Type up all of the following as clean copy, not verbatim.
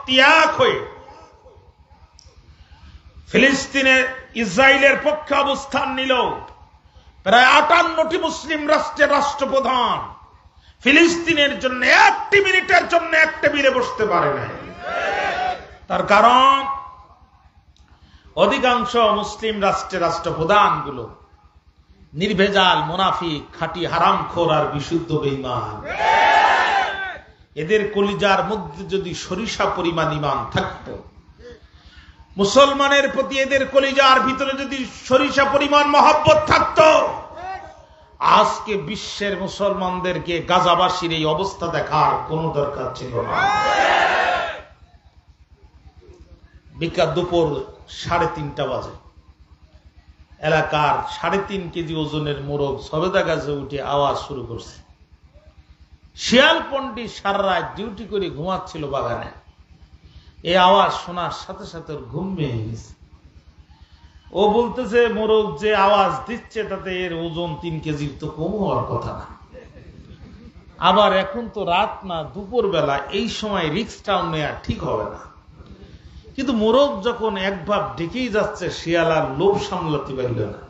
শক্তি এক হয়ে ফিলিস্তিনে ইসরায়েলের পক্ষে অবস্থান নিল। প্রায় 58টি মুসলিম রাষ্ট্রের রাষ্ট্রপ্রধান ফিলিস্তিনের জন্য 1 মিনিটের জন্য এক টেবিলে বসতে পারে না। তার কারণ অধিকাংশ মুসলিম রাষ্ট্রের রাষ্ট্রপ্রধানগুলো নির্ভেজাল মুনাফিক, খাঁটি হারামখোর আর বিশুদ্ধ বেঈমান। এদের কলিজার মধ্যে যদি সরিষা পরিমাণ ঈমান থাকতো, মুসলমানের প্রতি এদের কলিজার ভিতরে যদি সরিষা পরিমাণ মহব্বত থাকতো, আজকে বিশ্বের মুসলমানদেরকে গাজাবাসীর এই অবস্থা দেখার কোনো দরকার ছিল না। বিকাল দুপুর 3:30 বাজে এলাকার 3.5 কেজি ওজনের মোরগ সবেদা গাছে উঠে আওয়াজ শুরু করছে। শিয়াল পণ্ডিত সারা রাত ডিউটি করে ঘুমাচ্ছিল বাগানে। এই আওয়াজ শোনার সাথে সাথে ওর ঘুম ভেঙে গেছে। ও বলতেছে, মোরগ যে আওয়াজ দিচ্ছে তাতে এর ওজন 3 কেজির তো কম হওয়ার কথা না। আবার এখন তো রাত না, দুপুর বেলা, এই সময় রিস্কটাও নেওয়া ঠিক হবে না। কিন্তু মোরগ যখন এক ভাব ডেকেই যাচ্ছে, শিয়াল আর লোভ সামলাতে পারল না।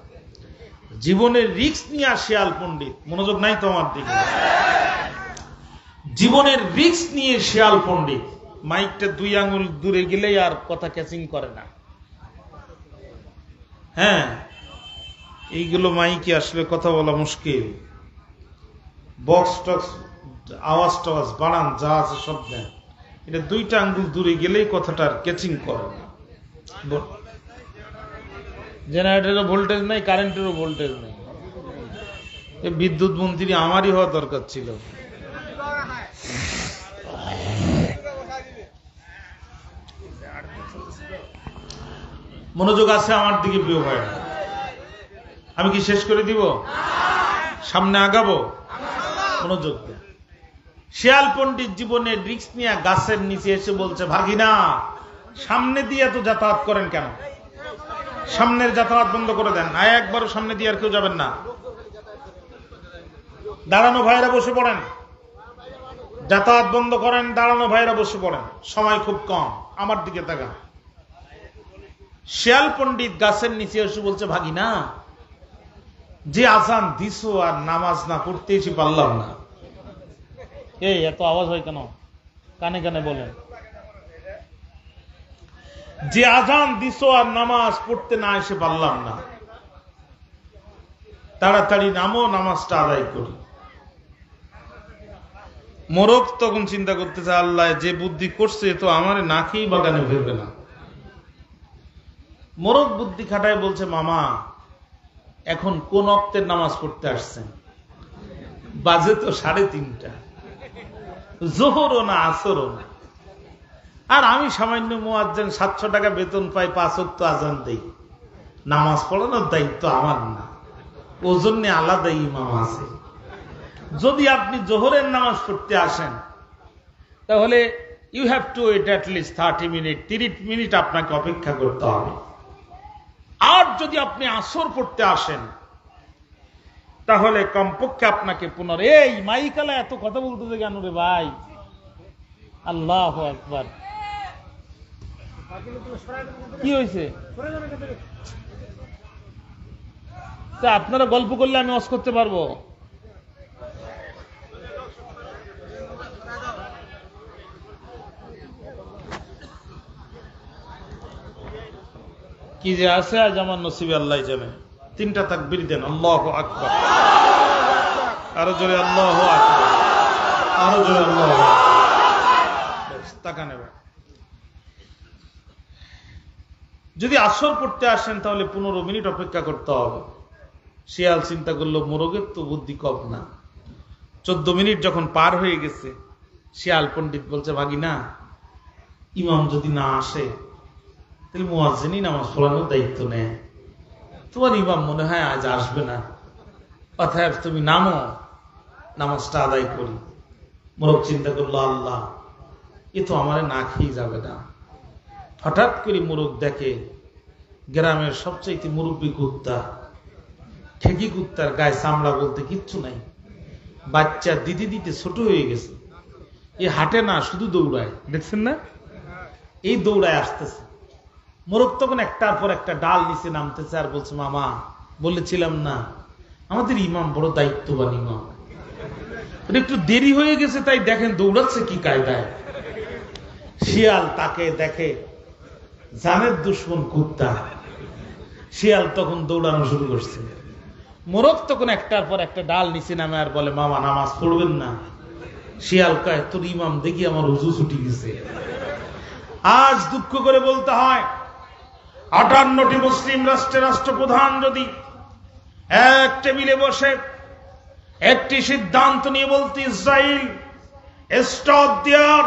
জীবনের রিস্ক নিয়ে শিয়াল পণ্ডিত, মনোযোগ নাই তো আমার দিকে, জীবনের রিস্ক নিয়ে শিয়াল পণ্ডিত মাইকটা 2 আঙ্গুল দূরে গেলেই আর কথা ক্যাচিং করে না। হ্যাঁ, এইগুলো মাইকে আসলে কথা বলা মুশকিল। বক্স টক্স আওয়াজ টাওয়াজ বাড়ান, যা আছে সব দেন, এটা 2টা আঙ্গুল দূরে গেলেই কথাটার ক্যাচিং করে না। জেনারেটরেরও ভোল্টেজ নাই, কারেন্টেরও ভোল্টেজ নেই। বিদ্যুৎ মন্ত্রী আমারই হওয়া দরকার ছিল। মনোযোগ আছে আমার দিকে প্রিয় ভাই? আমি কি শেষ করে দিব? সামনে আগাবো? মনোযোগ দেন। শিয়াল পণ্ডিত জীবনের রিস্ক নিয়ে গাছের নিচে এসে বলছে, ভাগিনা সামনে দিয়ে তো যাতায়াত করেন কেন? সামনের যাতায়াত বন্ধ করে দেন। একবারও সামনে দিয়ে আর কেউ যাবেন না। দাঁড়ানো ভাইরা বসে পড়েন, যাতায়াত বন্ধ করেন। দাঁড়ানো ভাইরা বসে পড়েন, সময় খুব কম। আমার দিকে তাকান। শিয়াল পণ্ডিত গাছের নিচে এসে বলছে, ভাগিনা যে আজান দিছো আর নামাজ না পড়তে এসে পারলাম না। এই এত আওয়াজ হয় কেন? কানে কানে বলেন। যে আজান দিছো আর নামাজ পড়তে না এসে পারলাম না, তাড়াতাড়ি নামো, নামাজটা আদায় করি। মোরগ তখন চিন্তা করতেছে, আল্লাহ যে বুদ্ধি করছে তো আমার না খেয়েই বাগানে ফিরবে না। মোরগ বুদ্ধি খাটায় বলছে, মামা এখন কোন ওয়াক্তের নামাজ পড়তে আসছেন? বাজে তো 3:30, জোহরও না আসরও না। আর আমি সামান্য মুয়াজ্জিন, 700 টাকা বেতন পাই, 5 ওয়াক্ত আজান দেই। নামাজ পড়ানোর দায়িত্ব আমার না, ওজন্য আলাদা ইমাম আছে। যদি আপনি জোহরের নামাজ পড়তে আসেন তাহলে you have to wait at least 30 minute, 30 minute আপনাকে অপেক্ষা করতে হবে। আর যদি আপনি আসর পড়তে আসেন তাহলে কমপক্ষে আপনাকে এই মাইকালা এত কথা বলতেছে কেন রে ভাই? আল্লাহু আকবার। কি হয়েছে? আপনারা গল্প করলে আমি ওয়াজ করতে পারবো? কি যে আছে আজ আমার নসিবে আল্লাহ জানে। 3টা তাকবীর দেন, আল্লাহু আকবার। আরো জোরে আল্লাহু আকবার, আরো জোরে আল্লাহু আকবার। তাকান এবার। যদি আসর পড়তে আসেন তাহলে 15 মিনিট অপেক্ষা করতে হবে। শিয়াল চিন্তা করলো, মোরগের তো বুদ্ধি কম না। 14 মিনিট যখন পার হয়ে গেছে, শিয়াল পণ্ডিত বলছে, ভাগিনা ইমাম যদি না আসে তাহলে মুয়াজ্জিনই নামাজ পড়ানোর দায়িত্ব নেয়। তোমার ইমাম মনে হয় আজ আসবে না, অতএব তুমি নামো, নামাজটা আদায় করি। মোরগ চিন্তা করলো, আল্লাহ এ তো আমার না খেয়ে যাবে না। হঠাৎ করে মোরগ দেখে গ্রামের সবচাইতে মুরব্বী কুত্তা, ঠেকি কুত্তার গায়ে চামড়া বলতে কিচ্ছু নাই, বাচ্চা দিতে দিতে ছোট হয়ে গেছে। এ হাঁটে না, শুধু দৌড়ায়। দেখছেন না? এই দৌড়ায় আসতেছে। মোরগ তখন একটার পর একটা ডাল নিচে নামতেছে আর বলছে, মামা বলেছিলাম না আমাদের ইমাম বড় দায়িত্ববান ইমাম, একটু দেরি হয়ে গেছে তাই দেখেন দৌড়াচ্ছে কি কায়দায়। শিয়াল তাকে দেখে জানের দুশ্মন কুত্তা, শিয়াল তখন দৌড়ানো শুরু করছে। মোরগ তখন একটার পর একটা ডাল নিচে নামে আর বলে, মামা নামাজ পড়বেন না? শিয়াল কয়, তোর ইমাম দেখি আমার উজু ছুটি গেছে। আজ দুঃখ করে বলতে হয় 58টি মুসলিম রাষ্ট্রের রাষ্ট্রপ্রধান যদি এক টেবিলে বসে একটি সিদ্ধান্ত নিয়ে বলতে, ইসরায়েল স্টপ দেয়ার,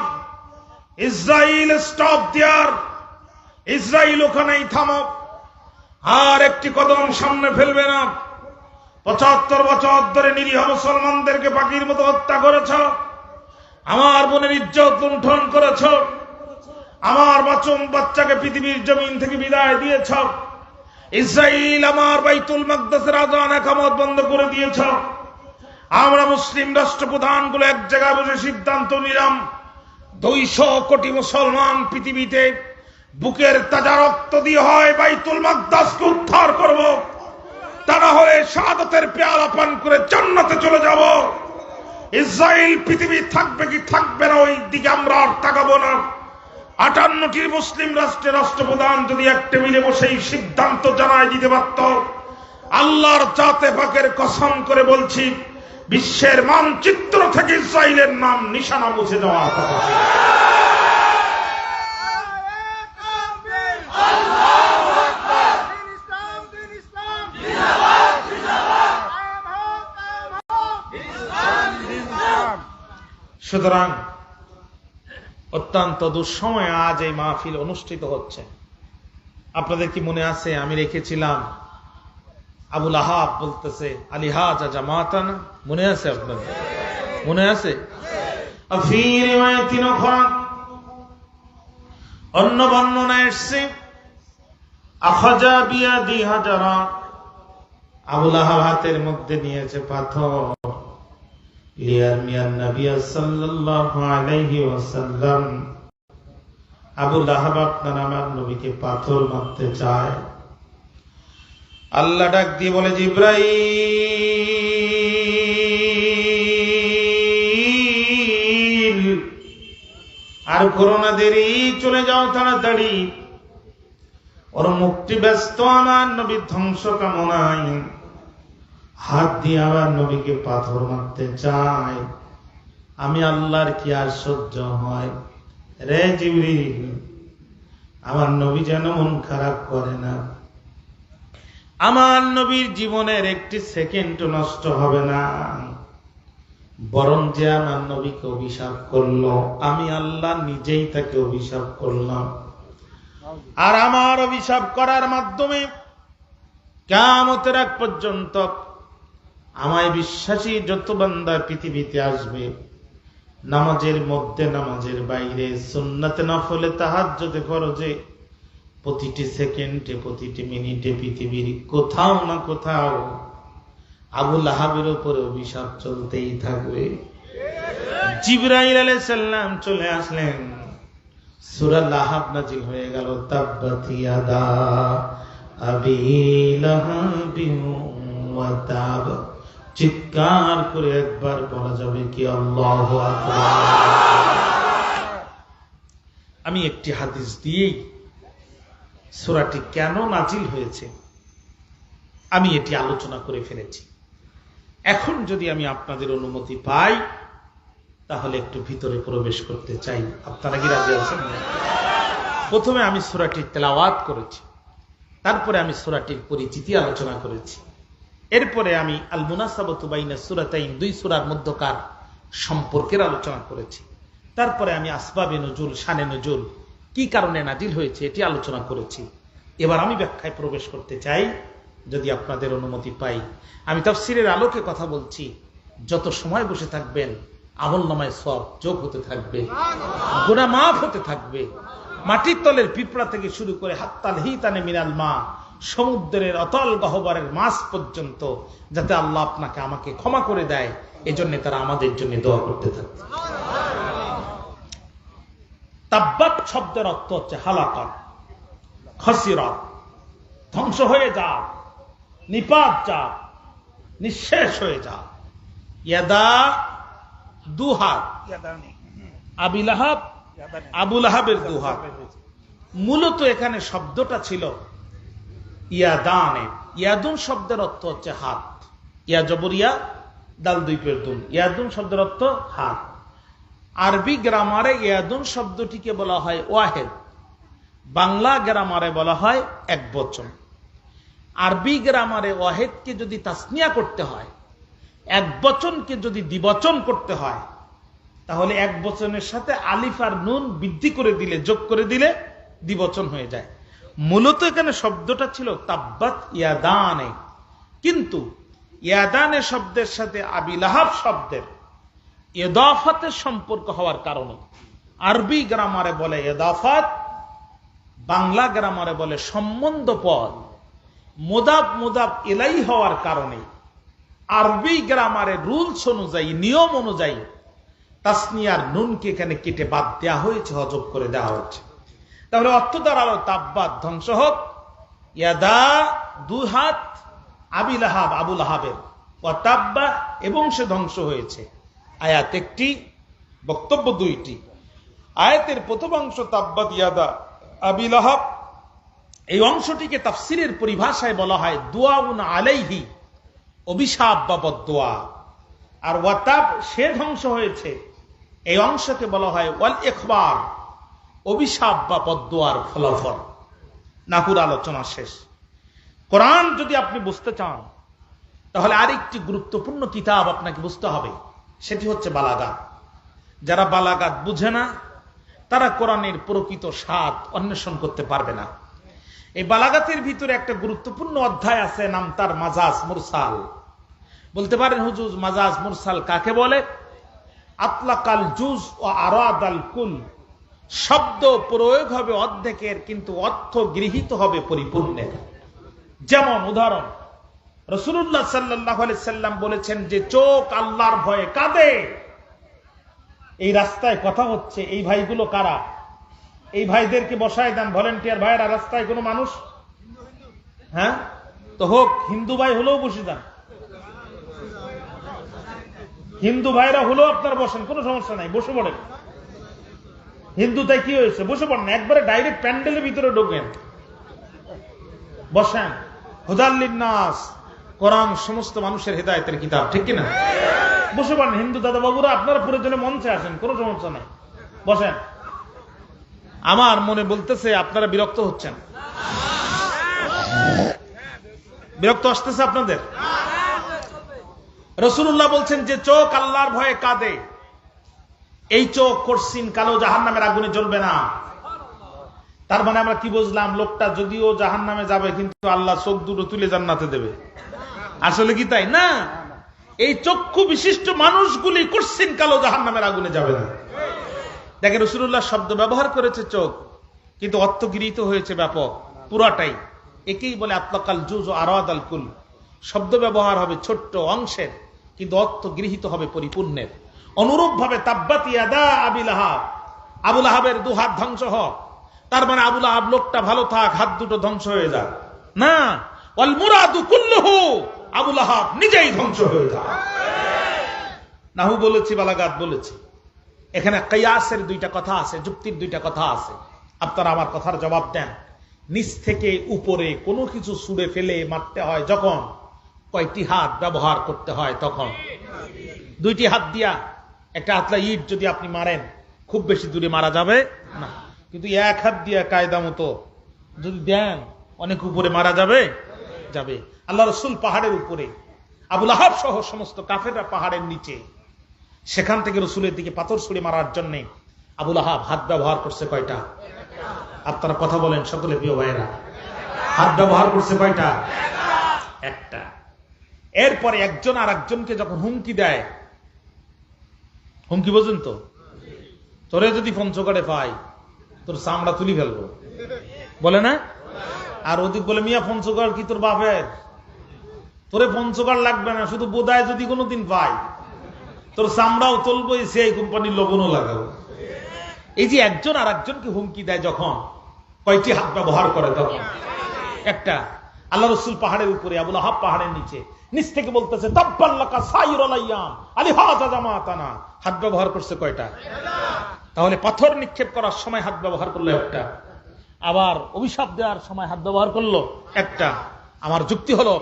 ইসরায়েল স্টপ দেয়ার, ইসরায়েল ওখানেই থামো, আর একটি কদম সামনে ফেলবে না, 75 বছর ধরে নিরীহ মুসলমানদেরকে পাখির মতো হত্যা করেছ, আমার বোনের ইজ্জত লুণ্ঠন করেছ, আমার মাসুম বাচ্চাকে পৃথিবীর জমিন থেকে বিদায় দিয়েছ, ইসরায়েল আমার বাইতুল মাকদাসের আযান ইকামত বন্ধ করে দিয়েছ। আমরা মুসলিম রাষ্ট্রপ্রধানগুলো এক জায়গায় বসে সিদ্ধান্ত নিলাম 200 কোটি মুসলমান পৃথিবীতে বুকের তাজা রক্ত দিয়ে হয় বাইতুল মাকদাসকে উদ্ধার করব, তা না হলে শাহাদাতের পেয়ালা পান করে জান্নাতে চলে যাব। ইসরায়েল পৃথিবী থাকবে কি থাকবে না ওই দিকে আমরা আর তাকাবো না। 58টি মুসলিম রাষ্ট্রের রাষ্ট্রপ্রধান যদি এক টেবিলে বসে সিদ্ধান্ত জানায় দিতে পারত, আল্লাহর জাতে পাকের কসম করে বলছি বিশ্বের মানচিত্র থেকে ইসরায়েলের নাম নিশানা মুছে যাওয়ার কথা। সুতরাং অত্যন্ত দুঃসময়ে আজ এই মাহফিল অনুষ্ঠিত হচ্ছে। আপনাদের কি মনে আছে আমি রেখেছিলাম আবুল আহাব বলতেছে আলিহাজা জামাতানা, মনে আছে আপনাদের? মনে আছে? অন্য বর্ণনা এসছে আখাজা বিয়াদি হাজারা, আবুল আহাব হাতের মধ্যে নিয়েছে পাথর, আবুল আহাব আপনার আমার নবীকে পাথর মারতে চায়। আল্লাহ ডাক দিয়ে বলে, জিব্রাইল আর করোনা দেরি, চলে যাও তাড়াতাড়ি, ওর মুক্তি ব্যস্ত আমার নবীর ধ্বংস কামনায় হাত দিয়ে আবার নবীকে পাথর মারতে চায়। আমি আল্লাহর কি আর সহ্য হয়? রে জিবরিল, আমার নবী যেন মন খারাপ করে না, আমার নবীর জীবনের একটি সেকেন্ড নষ্ট হবে না, বরং যে আমার নবীকে অভিশাপ করলো আমি আল্লাহ নিজেই তাকে অভিশাপ করলাম। আর আমার অভিশাপ করার মাধ্যমে কিয়ামতের আগ পর্যন্ত আমায় বিশ্বাসী যত বান্দা পৃথিবীতে আসবে, নামাজের মধ্যে নামাজের বাইরে, সুন্নাতে নফলে তাহাজ্জুদে ফরজে, প্রতিটি সেকেন্ডে প্রতিটি মিনিটে পৃথিবীর কোথাও না কোথাও আবুল আহাবের উপরে অভিশাপ চলতেই থাকবে। জিবরাইল আলাইহিস সালাম চলে আসলেন, সূরা লাহাব নাযিল হয়ে গেল, তাব্বাত ইয়াদা আবি লাহাবিন ওয়া তাব। চিৎকার করে একবার বলা যাবে কি আল্লাহু আকবার। আমি একটি হাদিস দিয়েই সূরাটি কেন নাজিল হয়েছে আমি এটি আলোচনা করে ফেলেছি। এখন যদি আমি আপনাদের অনুমতি পাই তাহলে একটু ভিতরে প্রবেশ করতে চাই। আপনারা কি রাজি আছেন? প্রথমে আমি সূরাটির তেলাওয়াত করেছি, তারপরে আমি সূরাটির পরিচিতি আলোচনা করেছি, এরপরে আমি আল মুনাসাবাতু বাইনা সূরাতাইন, দুই সূরার মধ্যকার সম্পর্কের আলোচনা করেছি, তারপরে আমি আসবাবে নজুল, শানে নজুল, কি কারণে নাজিল হয়েছে এটি আলোচনা করেছি। এবার আমি ব্যাখ্যায় প্রবেশ করতে চাই যদি আপনাদের অনুমতি পাই। আমি তাফসীরের আলোকে কথা বলছি, যত সময় বসে থাকবেন আমলনামায় সওয়াব যোগ হতে থাকবে, গুনাহ মাফ হতে থাকবে। মাটির তলের পিঁপড়া থেকে শুরু করে হাত্তাল হিতানে মিনাল মা, সমুদ্রের অতল গহ্বরের মাছ পর্যন্ত যাতে আল্লাহ আপনাকে আমাকে ক্ষমা করে দেয়, এজন্য তারা আমাদের জন্য দোয়া করতে থাকবে। তাব্বাত শব্দের অর্থ হচ্ছে হালাকাত, খসিরাত, ধ্বংস হয়ে যা, নিপাত যা, নিঃশেষ হয়ে যা। ইয়াদা, দুহাত, আবি লাহাব, আবু লাহাবের দুহাত। মূলত এখানে শব্দটা ছিল ইয়াদানে। ইয়াদুন শব্দের অর্থ হচ্ছে হাত। ইয়া জবরিয়া, দাল দুই পের দুন। ইয়াদুন শব্দের অর্থ হাত। আরবি গ্রামারে ইয়াদুন শব্দটিকে বলা হয় ওয়াহেদ, বাংলা গ্রামারে বলা হয় এক বচন। আরবি গ্রামারে ওয়াহেদকে যদি তাসনিয়া করতে হয়, এক বচনকে যদি দ্বিবচন করতে হয়, তাহলে এক বচনের সাথে আলিফ আর নুন বৃদ্ধি করে দিলে, যোগ করে দিলে দ্বিবচন হয়ে যায়। মূলত এখানে শব্দটা ছিল তাব্বাত ইয়াদানে, কিন্তু ইয়াদানে শব্দের সাথে আবি লাহাব শব্দের ইদাফাতের সম্পর্ক হওয়ার কারণে আরবি গ্রামারে বলে ইদাফাত, বাংলা গ্রামারে বলে সম্বন্ধ পদ। মুদাফ মুদাফ ইলাই হওয়ার কারণে আরবি গ্রামারের রুলস অনুযায়ী, নিয়ম অনুযায়ী তাসনিয়ার নুনকে এখানে কেটে বাদ দেওয়া হয়েছে, হজব করে দেওয়া হয়েছে। তাহলে অর্থ দাঁড়ালো তাব্বাত ধ্বংস হোক, ইয়াদা দুই হাত, আবি লাহাব আবু লাহাবের, ও তাব্বা এবং সে ধ্বংস হয়েছে। আয়াত একটি, বক্তব্য দুইটি। আয়াতের প্রথম অংশ তাব্বাত ইয়াদা আবি লাহাব, এই অংশটিকে তাফসিরের পরিভাষায় বলা হয় দুআউন আলাইহি, অভিশাপ বা বদদোয়া। আর ওয়াতাব, সে ধ্বংস হয়েছে, এই অংশকে বলা হয় ওয়াল ইখবার, অভিশাপ বা বদদোয়ার ফলাফল। নাহুর আলোচনা শেষ। কোরআন যদি আপনি বুঝতে চান, তাহলে আরেকটি গুরুত্বপূর্ণ কিতাব আপনাকে বুঝতে হবে, সেটি হচ্ছে বালাগাত। যারা বালাগাত বুঝে না, তারা কোরআনের প্রকৃত স্বাদ অন্বেষণ করতে পারবে না। এই বালাগাতের ভিতরে একটা গুরুত্বপূর্ণ অধ্যায় আছে, নাম তার মাজাজ মুরসাল। বলতে পারেন হুজুর, মাজাজ মুরসাল কাকে বলে? আতলাকাল জুজ ও আরাদাল কুল, শব্দ প্রয়োগ হবে অর্ধেকের, কিন্তু অর্থ গৃহীত হবে পরিপূর্ণের। যেমন উদাহরণ, রাসূলুল্লাহ সাল্লাল্লাহু আলাইহি সাল্লাম বলেছেন যে চোখ আল্লাহর ভয়ে কাঁদে। এই রাস্তায় কথা হচ্ছে, এই ভাইগুলো কারা? এই ভাইদেরকে বসায় দেন, ভলেন্টিয়ার ভাইয়েরা। রাস্তায় কোনো মানুষ, হ্যাঁ তো হোক, হিন্দু ভাই হলেও বসে যান, হিন্দু ভাইরা হলেও আপনারা বসেন, কোনো সমস্যা নাই, বসে পড়েন। হিন্দু তাই কি হয়েছে, বসে পড়েন, একবারে ডাইরেক্ট প্যান্ডেলের ভিতরে ঢোকেন, বসেন। হুদাল লিন্নাস, কোরআন সমস্ত মানুষের হেদায়েতের কিতাব, ঠিক কিনা? বসে পড়েন। হিন্দু দাদা বাবুরা, আপনারা প্রয়োজনে মঞ্চে আসেন, কোনো সমস্যা নাই, বসেন। আমার মনে বলতেছে আপনারা বিরক্ত হচ্ছেন, বিরক্ত আসতেছে আপনাদের? রাসূলুল্লাহ বলছেন যে চোখ আল্লাহর ভয়ে কাঁদে, এই চোখ কঠিন কালো জাহান্নামের আগুনে জ্বলবে না। তার মানে আমরা কি বুঝলাম? লোকটা যদিও জাহান্নামে যাবে, কিন্তু আল্লাহ চোখ দুটো তুলে জান্নাতে দেবে। আসলে কি তাই না? এই চক্ষু বিশিষ্ট মানুষগুলি কঠিন কালো জাহান্নামের আগুনে যাবে না। দেখেন, রাসূলুল্লাহ শব্দ ব্যবহার করেছে চোখ, কিন্তু অর্থ গৃহীত হয়েছে ব্যাপক, পুরাটাই। একেই বলে আতলাকাল জুজ ও আরাদাল কুল। শব্দ ব্যবহার হবে ছোট্ট অংশের, কিন্তু অর্থ গৃহীত হবে পরিপূর্ণের। অনুরূপ ভাবে তাব্বাত ইয়াদা আবি লাহাব, আবু লাহাবের দু হাত ধ্বংস হোক, তার মানে আবু লাহাব লোকটা ভালো থাক, হাত দুটো ধ্বংস হয়ে যাক না। ওয়াল মুরাদু কুল্লুহু, আবু লাহাব নিজেই ধ্বংস হয়ে যাক। নাহু বলেছি, বালাগাত বলেছি। এখানে কিয়াসের দুইটা কথা আছে, যুক্তির দুইটা কথা আছে। আপনারা আমার কথার জবাব দেন। নিচ থেকে উপরে কোনো কিছু ছুঁড়ে ফেলে মারতে হয় যখন, কয়টি হাত ব্যবহার করতে হয় তখন? দুইটি হাত দিয়া। একটা হাতলা ইট যদি আপনি মারেন, খুব বেশি দূরে মারা যাবে না, কিন্তু এক হাত দিয়া কায়দা মতো যদি দেন, অনেক উপরে মারা যাবে যাবে। আল্লাহ রাসূল পাহাড়ের উপরে, আবু লাহাব সহ সমস্ত কাফেররা পাহাড়ের নিচে, সেখান থেকে রাসূলের দিকে পাথর ছুঁড়ে মারার জন্য আবু লাহাব হাত ব্যবহার করছে কয়টা? আপনারা কথা বলেন সকলে, প্রিয় ভাইয়েরা। হাত ব্যবহার করছে কয়টা? একটা। এরপরে একজন আর একজনকে যখন হুমকি দেয়, হুমকি বোঝেন তো? তোরে যদি পঞ্চগড়ে পাই, তোর চামড়া তুলি ফেলবো, বলে না? আর ওদিক বলে, মিয়া পঞ্চগড় কি তোর বাপের? তোরে পঞ্চগড় লাগবে না, শুধু বোধায় যদি কোনোদিন পাই, তোর চামড়াও তুলবো, সেই কোম্পানির লবণও লাগাবো। এই যে একজন আর একজনকে হুমকি দেয় যখন, কয়টি হাত ব্যবহার করে তখন? একটা। আল্লাহ রাসূল পাহাড়ের উপরে, আবু লাহাব পাহাড়ের নিচে, নিচ থেকে বলতেছে তাব্বাল্লাকা সাইরুল আইয়াম আলিহাযা জামাতানা। হাত ব্যবহার করছে কয়টা? তাহলে পাথর নিক্ষেপ করার সময় হাত ব্যবহার করলো একটা, আবার অভিশাপ দেওয়ার সময় হাত ব্যবহার করলো একটা। আমার যুক্তি হলো,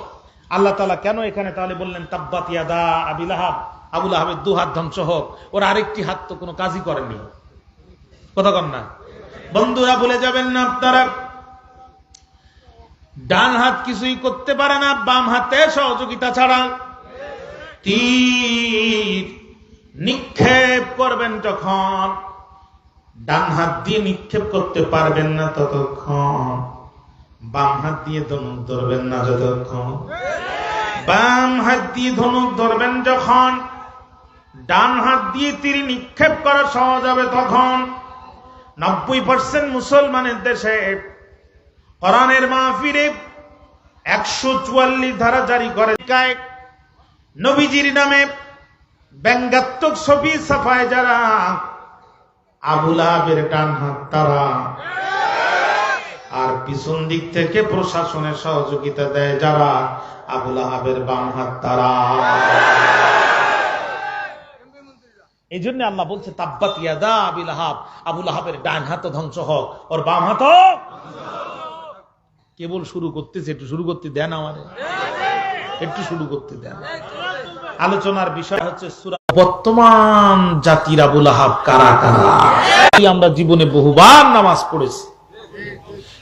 আল্লাহ তাআলা কেন এখানে তাহলে বললেন তাব্বাত ইয়াদা আবি লাহাব, আবু লাহাবের দু হাত ধ্বংস হোক, ওর আরেকটি হাত তো কোনো কাজই করেনি। কথা কন না বন্ধুরা, ভুলে যাবেন না আপনারা, ডান হাত কিছুই করতে পারে না বাম হাতে সহযোগিতা ছাড়া। তীর নিক্ষেপ করবেন যখন, ডান হাত দিয়ে নিক্ষেপ করতে পারবেন না ততক্ষণ, বাম হাত দিয়ে ধনুক ধরবেন না যতক্ষণ। বাম হাত দিয়ে ধনুক ধরবেন যখন, ডান হাত দিয়ে তীর নিক্ষেপ করা সহজ হবে তখন। 90% মুসলমানের দেশে কোরআনের মাহফিলে 144 ধারা জারি করে, নবীজির নামে ব্যঙ্গাত্মক ছবি ছাপায় যারা, আবু লাহাবের ডান হাত তারা, আর পিছন দিক থেকে প্রশাসনের সহযোগিতা দেয় যারা, আবু লাহাবের বাম হাত তারা। এই জন্য আল্লাহ বলছে তাব্বাত ইয়াদা আবি লাহাব, আবু লাহাবের ডান হাত ধ্বংস হোক, ওর বাম হাত কেবল শুরু করতেছে, একটু শুরু করতে দেন, আমারে একটু শুরু করতে দেন। আলোচনার বিষয় হচ্ছে সূরা। বর্তমান জাতির আবু লাহাব কারা কারা? আমরা জীবনে বহুবার নামাজ পড়েছি,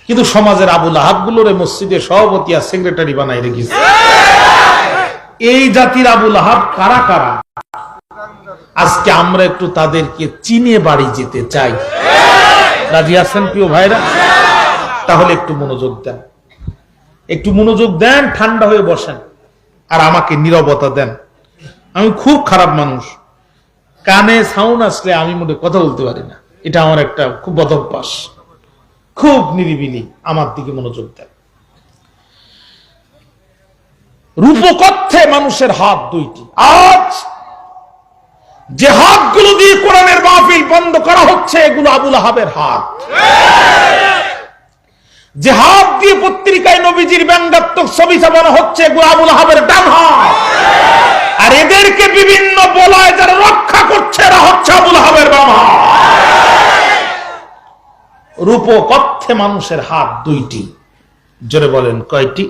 কিন্তু সমাজের আবু লাহাব গুলোরে মসজিদে সভাপতি আর সেক্রেটারি বানাই রেখেছে। এই জাতির আবু লাহাব কারা কারা? আজকে আমরা একটু তাদেরকে চিনে বাড়ি যেতে চাই। রাজি আছেন প্রিয় ভাইরা? তাহলে একটু মনোযোগ দেন, একটু মনোযোগ দেন, ঠান্ডা হয়ে বসেন আর আমাকে নীরবতা দেন। আমি খুব খারাপ মানুষ, কানে সাউন্ড আসলে আমি মোটে কথা বলতে পারি না, এটা আমার একটা খুব বদ অভ্যাস। খুব নিরিবিলি আমার দিকে মনোযোগ দেন। রূপকথ্যে মানুষের হাত দুইটি। আজ যে হাতগুলো দিয়ে কোরআনের মাহফিল বন্ধ করা হচ্ছে, এগুলো আবু লাহাবের হাত। যে হাত দিয়ে পত্রিকায় নবীজির ব্যঙ্গাত্মক ছবি ছাপানো হচ্ছে, এগুলো আবু লাহাবের ডান হাত। আর এদেরকে বিভিন্ন বলায় যারা রক্ষা করছে, এরা হচ্ছে আবু লাহাবের বাম হাত। রূপকথ্যে মানুষের হাত দুইটি। জোরে বলেন কয়টি?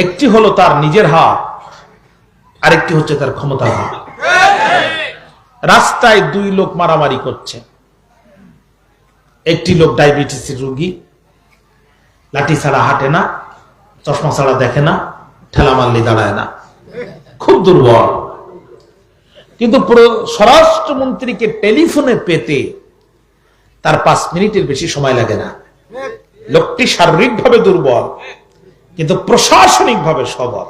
একটি হলো তার নিজের হাত, আরেকটি হচ্ছে তার ক্ষমতার হাত। রাস্তায় দুই লোক মারামারি করছে, একটি লোক ডায়াবেটিসের রোগী, লাঠি ছাড়া হাঁটে না, চশমা ছাড়া দেখে না, ঠেলা মারলে দাঁড়ায় না, খুব দুর্বল। কিন্তু স্বরাষ্ট্রমন্ত্রীকে টেলিফোনে পেতে তার 5 মিনিটের বেশি সময় লাগে না। লোকটি শারীরিকভাবে দুর্বল কিন্তু প্রশাসনিকভাবে সবল।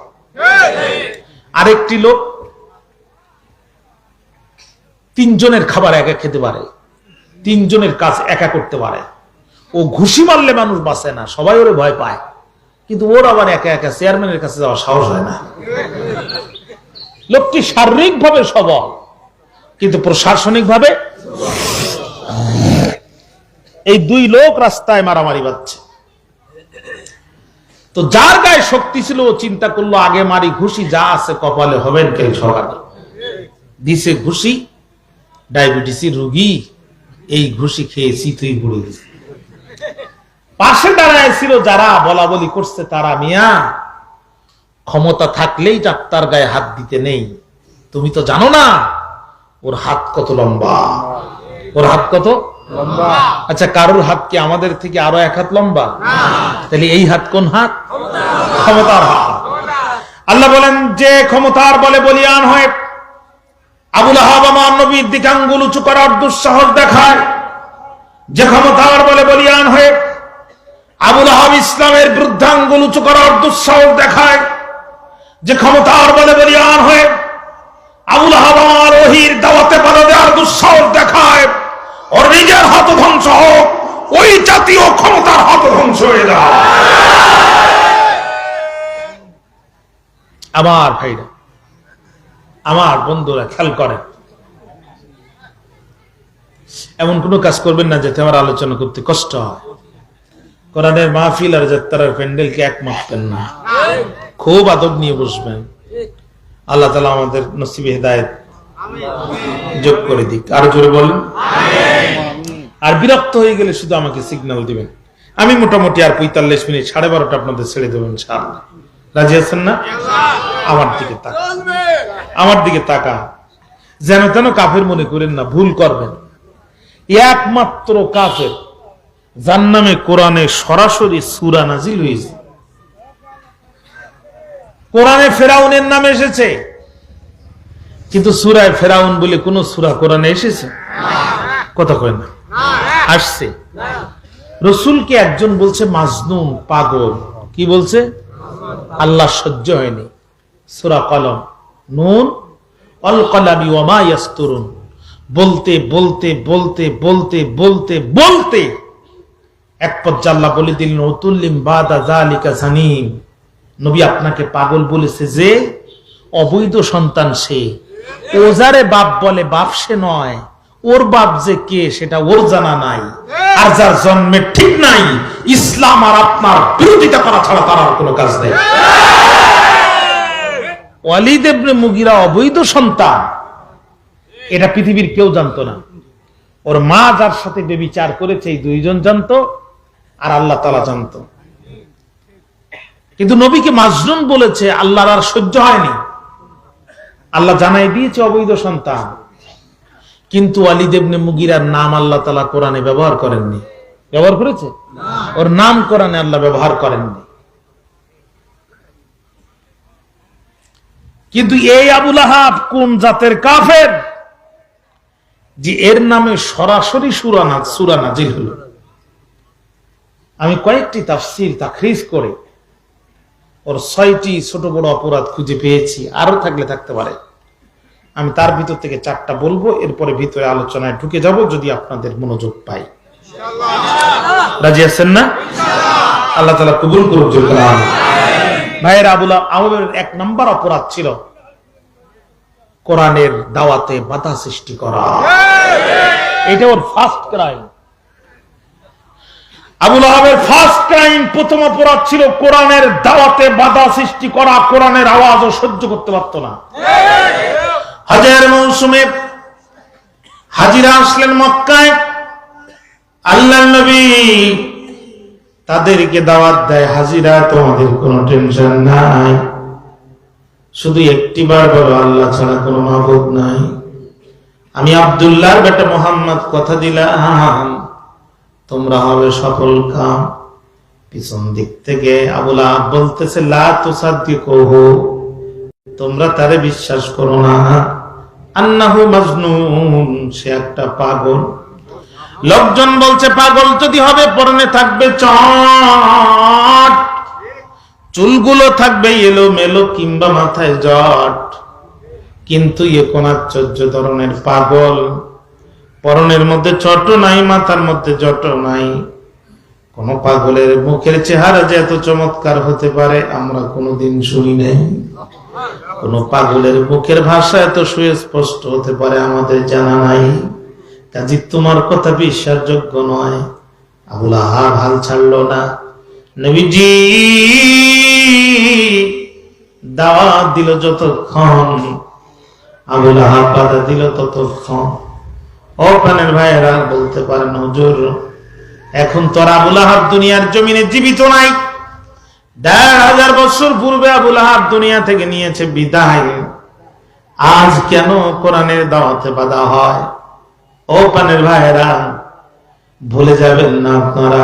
আরেকটি লোক 3 জনের খাবার একা খেতে পারে, 3 জনের কাজ একা করতে পারে। ও ঘুষি মারলে মানুষ বাঁচে না, সবাই ওরে ভয় পায়, কিন্তু ওর আবার একা একা চেয়ারম্যানের কাছে যাওয়ার সাহস হয় না। লোকটি শারীরিকভাবে সবল কিন্তু প্রশাসনিকভাবে। এই দুই লোক রাস্তায় মারামারি বাজছে। তো যার গায়ে শক্তি ছিল ও চিন্তা করলো আগে মারি, ঘুষি যা আছে কপালে হবেন কেন সকালে। দিছে ঘুষি, ডায়াবেটিসের রোগী, এই ঘুষি খেয়ে চিতই পুড়ে গেছে। পাশে দাঁড়ায় ছিল যারা বলা বলি করছে, তারা মিয়া ক্ষমতা থাকলেই ডাক্তার গায়ে হাত দিতে নেই, তুমি তো জানো না ওর হাত কত লম্বা, ওর হাত কত লম্বা। আচ্ছা, কারোর হাত কি আমাদের থেকে আরো 1 হাত লম্বা? তাহলে এই হাত কোন হাত? ক্ষমতার হাত। আল্লাহ বলেন যে ক্ষমতার বলে বলিয়ান হয়, আবু লাহাব আমার নবীর দিকে আঙ্গুল উঁচু করার দুঃসাহস দেখায়। যে ক্ষমতার বলে বলিয়ান হয়ে আবু লাহাব ইসলামের বিরুদ্ধে আঙ্গুল উঁচু করার দুঃসাহস দেখায়, যে ক্ষমতার বলে বলিয়ান হয়ে আবু লাহাব আমার ওহীর দাওয়াতে বাধা দেওয়ার দুঃসাহস দেখায়, ওর নিজের হাত ধ্বংস হোক, ওই জাতীয় ক্ষমতার হাত ধ্বংস হয়ে যায়। আমার ভাইরা, আমার বন্ধুরা খেয়াল করেন, এমন কোনো কাজ করবেন না যাতে আমার আলোচনা করতে কষ্ট হয়। কোরআনের মাহফিল আর যাত্রার প্যান্ডেলকে এক মাপবেন না, খুব আদব নিয়ে বসবেন। আল্লাহ তাআলা আমাদের নসিবে হেদায়েত যোগ করে দিক। আর জোরে বলেন আর বিরক্ত হয়ে গেলে শুধু আমাকে সিগন্যাল দিবেন। আমি মোটামুটি আর 45 মিনিট 12:30 আপনাদের ছেড়ে দেবেন ইনশাআল্লাহ। রাজি আছেন না? আমার দিকে তাকা, আমার দিকে তাকা। যেন তেন কাফের মনে করেন না, ভুল করবেন। একমাত্র কাফের যার নামে কোরআনে সরাসরি সূরা নাজিল হয়েছে। কোরআনে ফেরাউনের নাম এসেছে, কিন্তু সূরায় ফেরাউন বলে কোন সূরা কোরআনে এসেছে? কথা কয় না, আসছে। রসুলকে একজন বলছে মাজনুন, পাগল। কি বলছে? আল্লাহ সহ্য হয়নি। সূরা কলম, নুন অল কলামি ওয়া মা ইয়াসতুরুন, বলতে বলতে বলতে বলতে বলতে বলতে এক পর্যায়ে আল্লাহ বলে দিলেন উতুল্লিম বাদা যালিকা জানিম, নবী আপনাকে পাগল বলেছে যে অবৈধ সন্তান সে। ও যারে বাপ বলে বাপ সে নয়, ওর বাপ যে কে সেটা ওর জানা নাই। আর যার জন্মের ঠিক নাই, ইসলাম আর আপনার বিরোধিতা করা ছাড়া তার আর কোনো কাজ নেই। ওয়ালিদ ইবনে মুগিরা অবৈধ সন্তান, এটা পৃথিবীর কেউ জানতো না। ওর মা যার সাথে ব্যভিচার করেছে এই দুইজন জানতো, আর আল্লাহ তাআলা জানতো। কিন্তু নবীকে মাজনুন বলেছে, আল্লাহর আর সহ্য হয়নি। আল্লাহ জানাই দিয়েছে অবৈধ সন্তান, কিন্তু ওয়ালিদ ইবনে মুগিরার নাম আল্লাহ তাআলা কোরআনে ব্যবহার করেননি। ব্যবহার করেছে? ওর নাম কোরআনে আল্লাহ ব্যবহার করেননি। কিন্তু এই আবু লাহাব কোন জাতের কাফের যে এর নামে সরাসরি সূরা নাজিল হলো। আমি কয়েকটি তাফসীর তাখরিজ করে ওর 6টি ছোট বড় অপরাধ খুঁজে পেয়েছি, আরো থাকলে থাকতে পারে। আমি তার ভিতর থেকে 4টা বলবো, এরপরে ভিতরে আলোচনায় ঢুকে যাব যদি আপনাদের মনোযোগ পাই। রাজি আছেন না? আল্লাহ তাআলা কবুল করুক। ভাইয়ের আবুলের 1 নম্বর অপরাধ ছিল কোরআনের দাওয়াতে বাধা সৃষ্টি করা। এটা ওর ফার্স্ট ক্রাইম। আবু লাহাবের ফার্স্ট ক্রাইম, প্রথম অপরাধ ছিল কোরআনের দাওয়াতে বাধা সৃষ্টি করা। কোরআনের আওয়াজও সহ্য করতে পারত না। হজের মৌসুমে হাজিরা আসলেন মক্কায়। আল্লাহর নবী তাদেরকে দাওয়াত দেয়, হাজিরা তোমাদের কোনো টেনশন নাই, শুধু একটিবার বলো আল্লাহ ছাড়া কোনো মাবুদ নাই। আমি আব্দুল্লাহর বেটা মুহাম্মদ কথা দিলাম তোমরা হবে সফল কাম। পিছন দিক থেকে আবু লাহাব বলতেছে লা তুসাদ্দিকুহু, তোমরা তারে বিশ্বাস করো না। আন্নাহু মাজনুন, সে একটা পাগল। লোকজন বলছে পাগল যদি হবে পরনে থাকবে চট, চুলগুলো থাকবে এলো মেলো কিংবা মাথায় জট। কিন্তু এ কোন আশ্চর্য ধরনের পাগল, পরনের মধ্যে চট নাই, মাথার মধ্যে জট নাই। কোন পাগলের মুখের চেহারা যে এত চমৎকার হতে পারে আমরা কোনোদিন শুনি নাই। কোন পাগলের মুখের ভাষা এত সুস্পষ্ট হতে পারে আমাদের জানা নাই। কাজী তোমার কথা বিশ্বাসযোগ্য নয়। আবু লাহাব হাল ছাড়লো না। নবীজি দাওয়াত দিল যতক্ষণ, আবু লাহাব বাধা দিল ততক্ষণ। ও প্রাণের ভাইয়েরা বলতে পারেন হুজুর এখন তো আবু লাহাব দুনিয়ার জমিনে জীবিত নাই। ১,৫০০ বছর পূর্বে আবু লাহাব দুনিয়া থেকে নিয়েছে বিদায়। আজ কেন কোরআনের দাওয়াতে বাধা হয়? ও প্রাণের ভাইয়েরা ভুলে যাবেন না আপনারা,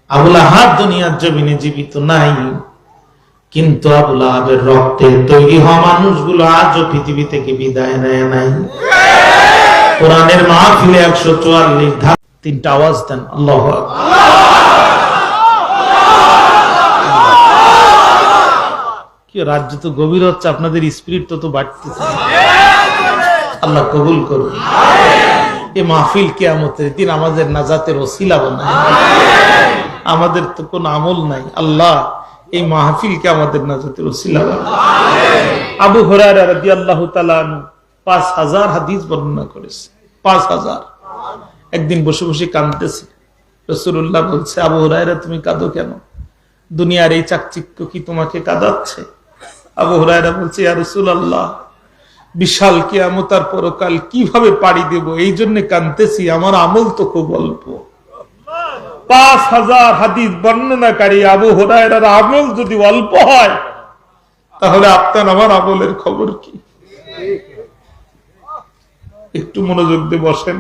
আবু লাহাব দুনিয়ার জমিনে জীবিত নাই, কিন্তু আবু লাহাবের রক্তে তৈরি হওয়া মানুষগুলো আজও পৃথিবী থেকে বিদায় নেয় নাই। কোরআনের মাহফিলে 144 ধাপ, 3টা আওয়াজ দেন আল্লাহু আকবার। কি রাজ্য তো গভীর হচ্ছে, আপনাদের স্পিরিট তো বাড়তেছে। আল্লাহ কবুল করুন। এই মাহফিল কিয়ামতের দিন আমাদের নাজাতের ওসিলা বানায়। আমাদের তো কোনো আমল নাই, আল্লাহ এই মাহফিলকে আমাদের নাজাতের ওসিলা বানায়। আবু হুরায়রা রাদিয়াল্লাহু তাআলা 5000 হাদিস বর্ণনা করেছে। 5000 একদিন বসে বসে কাঁদতেছে। রাসূলুল্লাহ বলছে, আবু হুরায়রা তুমি কাঁদো কেন? দুনিয়ার এই চাকচিক্য কি তোমাকে কাঁদাচ্ছে? আবু হুরায়রা বলছে, ইয়া রাসূলুল্লাহ, বিশাল কিয়ামত আর পরকাল কিভাবে পাড়ি দেব এই জন্য কাঁদতেছি, আমার আমল তো খুব অল্প। 5000 হাদিস বর্ণনাকারী আবু হুরায়রার আমল যদি অল্প হয়, তাহলে আপনার আমার আমলের খবর কি? একটু মনোযোগ দিয়ে বসেন।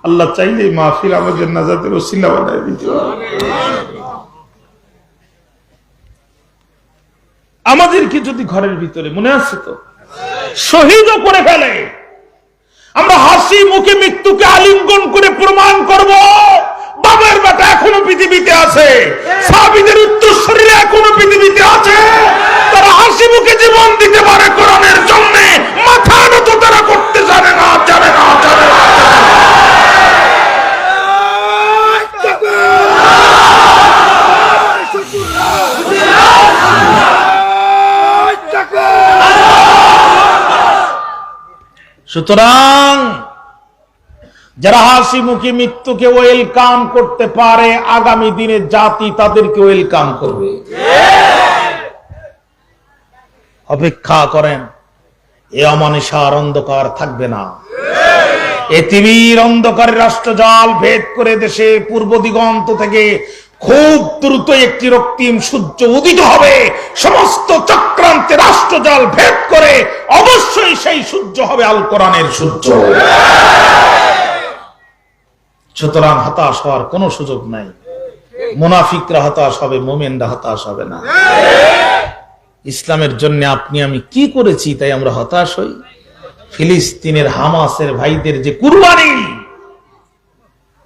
আল্লাহ চাইলে মাহফিল আমাদের নাজাতের ওসিলা বানায় দিতে পারে। আমাদেরকে যদি ঘরের ভিতরে, মনে আছে তো, শহীদও করে ফেলে, আমরা হাসি মুখে মৃত্যুকে আলিঙ্গন করে প্রমাণ করব বাবার বেটা এখনো পৃথিবীতে আছে, সাহাবীদের উত্তরসূরিরা এখনো পৃথিবীতে আছে, তারা হাসি মুখে জীবন দিতে পারে কোরআনের জন্য, মাথা নত তারা করতে জানে না, জানে না, জানে না। সুতরাং যারা হাসি মুখে মৃত্যুকে ওয়েলকাম করতে পারে, আগামী দিনে জাতি তাদেরকে ওয়েলকাম করবে। অপেক্ষা করেন, এ অমানিসার অন্ধকার থাকবে না। এ টিভির অন্ধকারের রাষ্ট্রজাল ভেদ করে দেশে পূর্ব দিগন্ত থেকে খুব দ্রুত একটি রক্তিম সূর্য উদিত হবে। সমস্ত চক্রান্তে রাষ্ট্রজাল ভেদ করে অবশ্যই সেই সূর্য হবে আল কোরআনের সূর্য। সুতরাং হতাশ হওয়ার কোন সুযোগ নাই। মুনাফিকরা হতাশ হবে, মুমিনরা হতাশ হবে না। ইসলামের জন্য আপনি আমি কি করেছি তাই আমরা হতাশ হই? ফিলিস্তিনের হামাসের ভাইদের যে কুরবানি,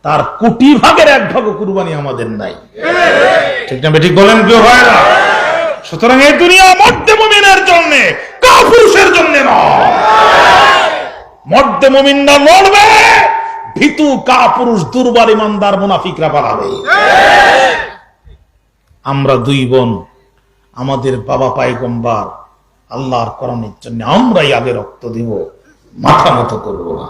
তার কোটি ভাগের 1 ভাগ কুরবানি আমাদের নাই। ঠিক না ঠিক বলেন কেউ ভাইরা? সুতরাং এই দুনিয়া মর্দে মুমিনের জন্য, কাপুরুষের জন্য নয়। মর্দে মুমিনরা লড়বে, ভীতু কাপুরুষ দুর্বল ইমানদার মুনাফিকরা পালাবে। আমরা 2 বোন, আমাদের বাবা পয়গম্বর, আল্লাহর কোরআনের জন্য আমরাই আগে রক্ত দিব, মাথা নত করব না।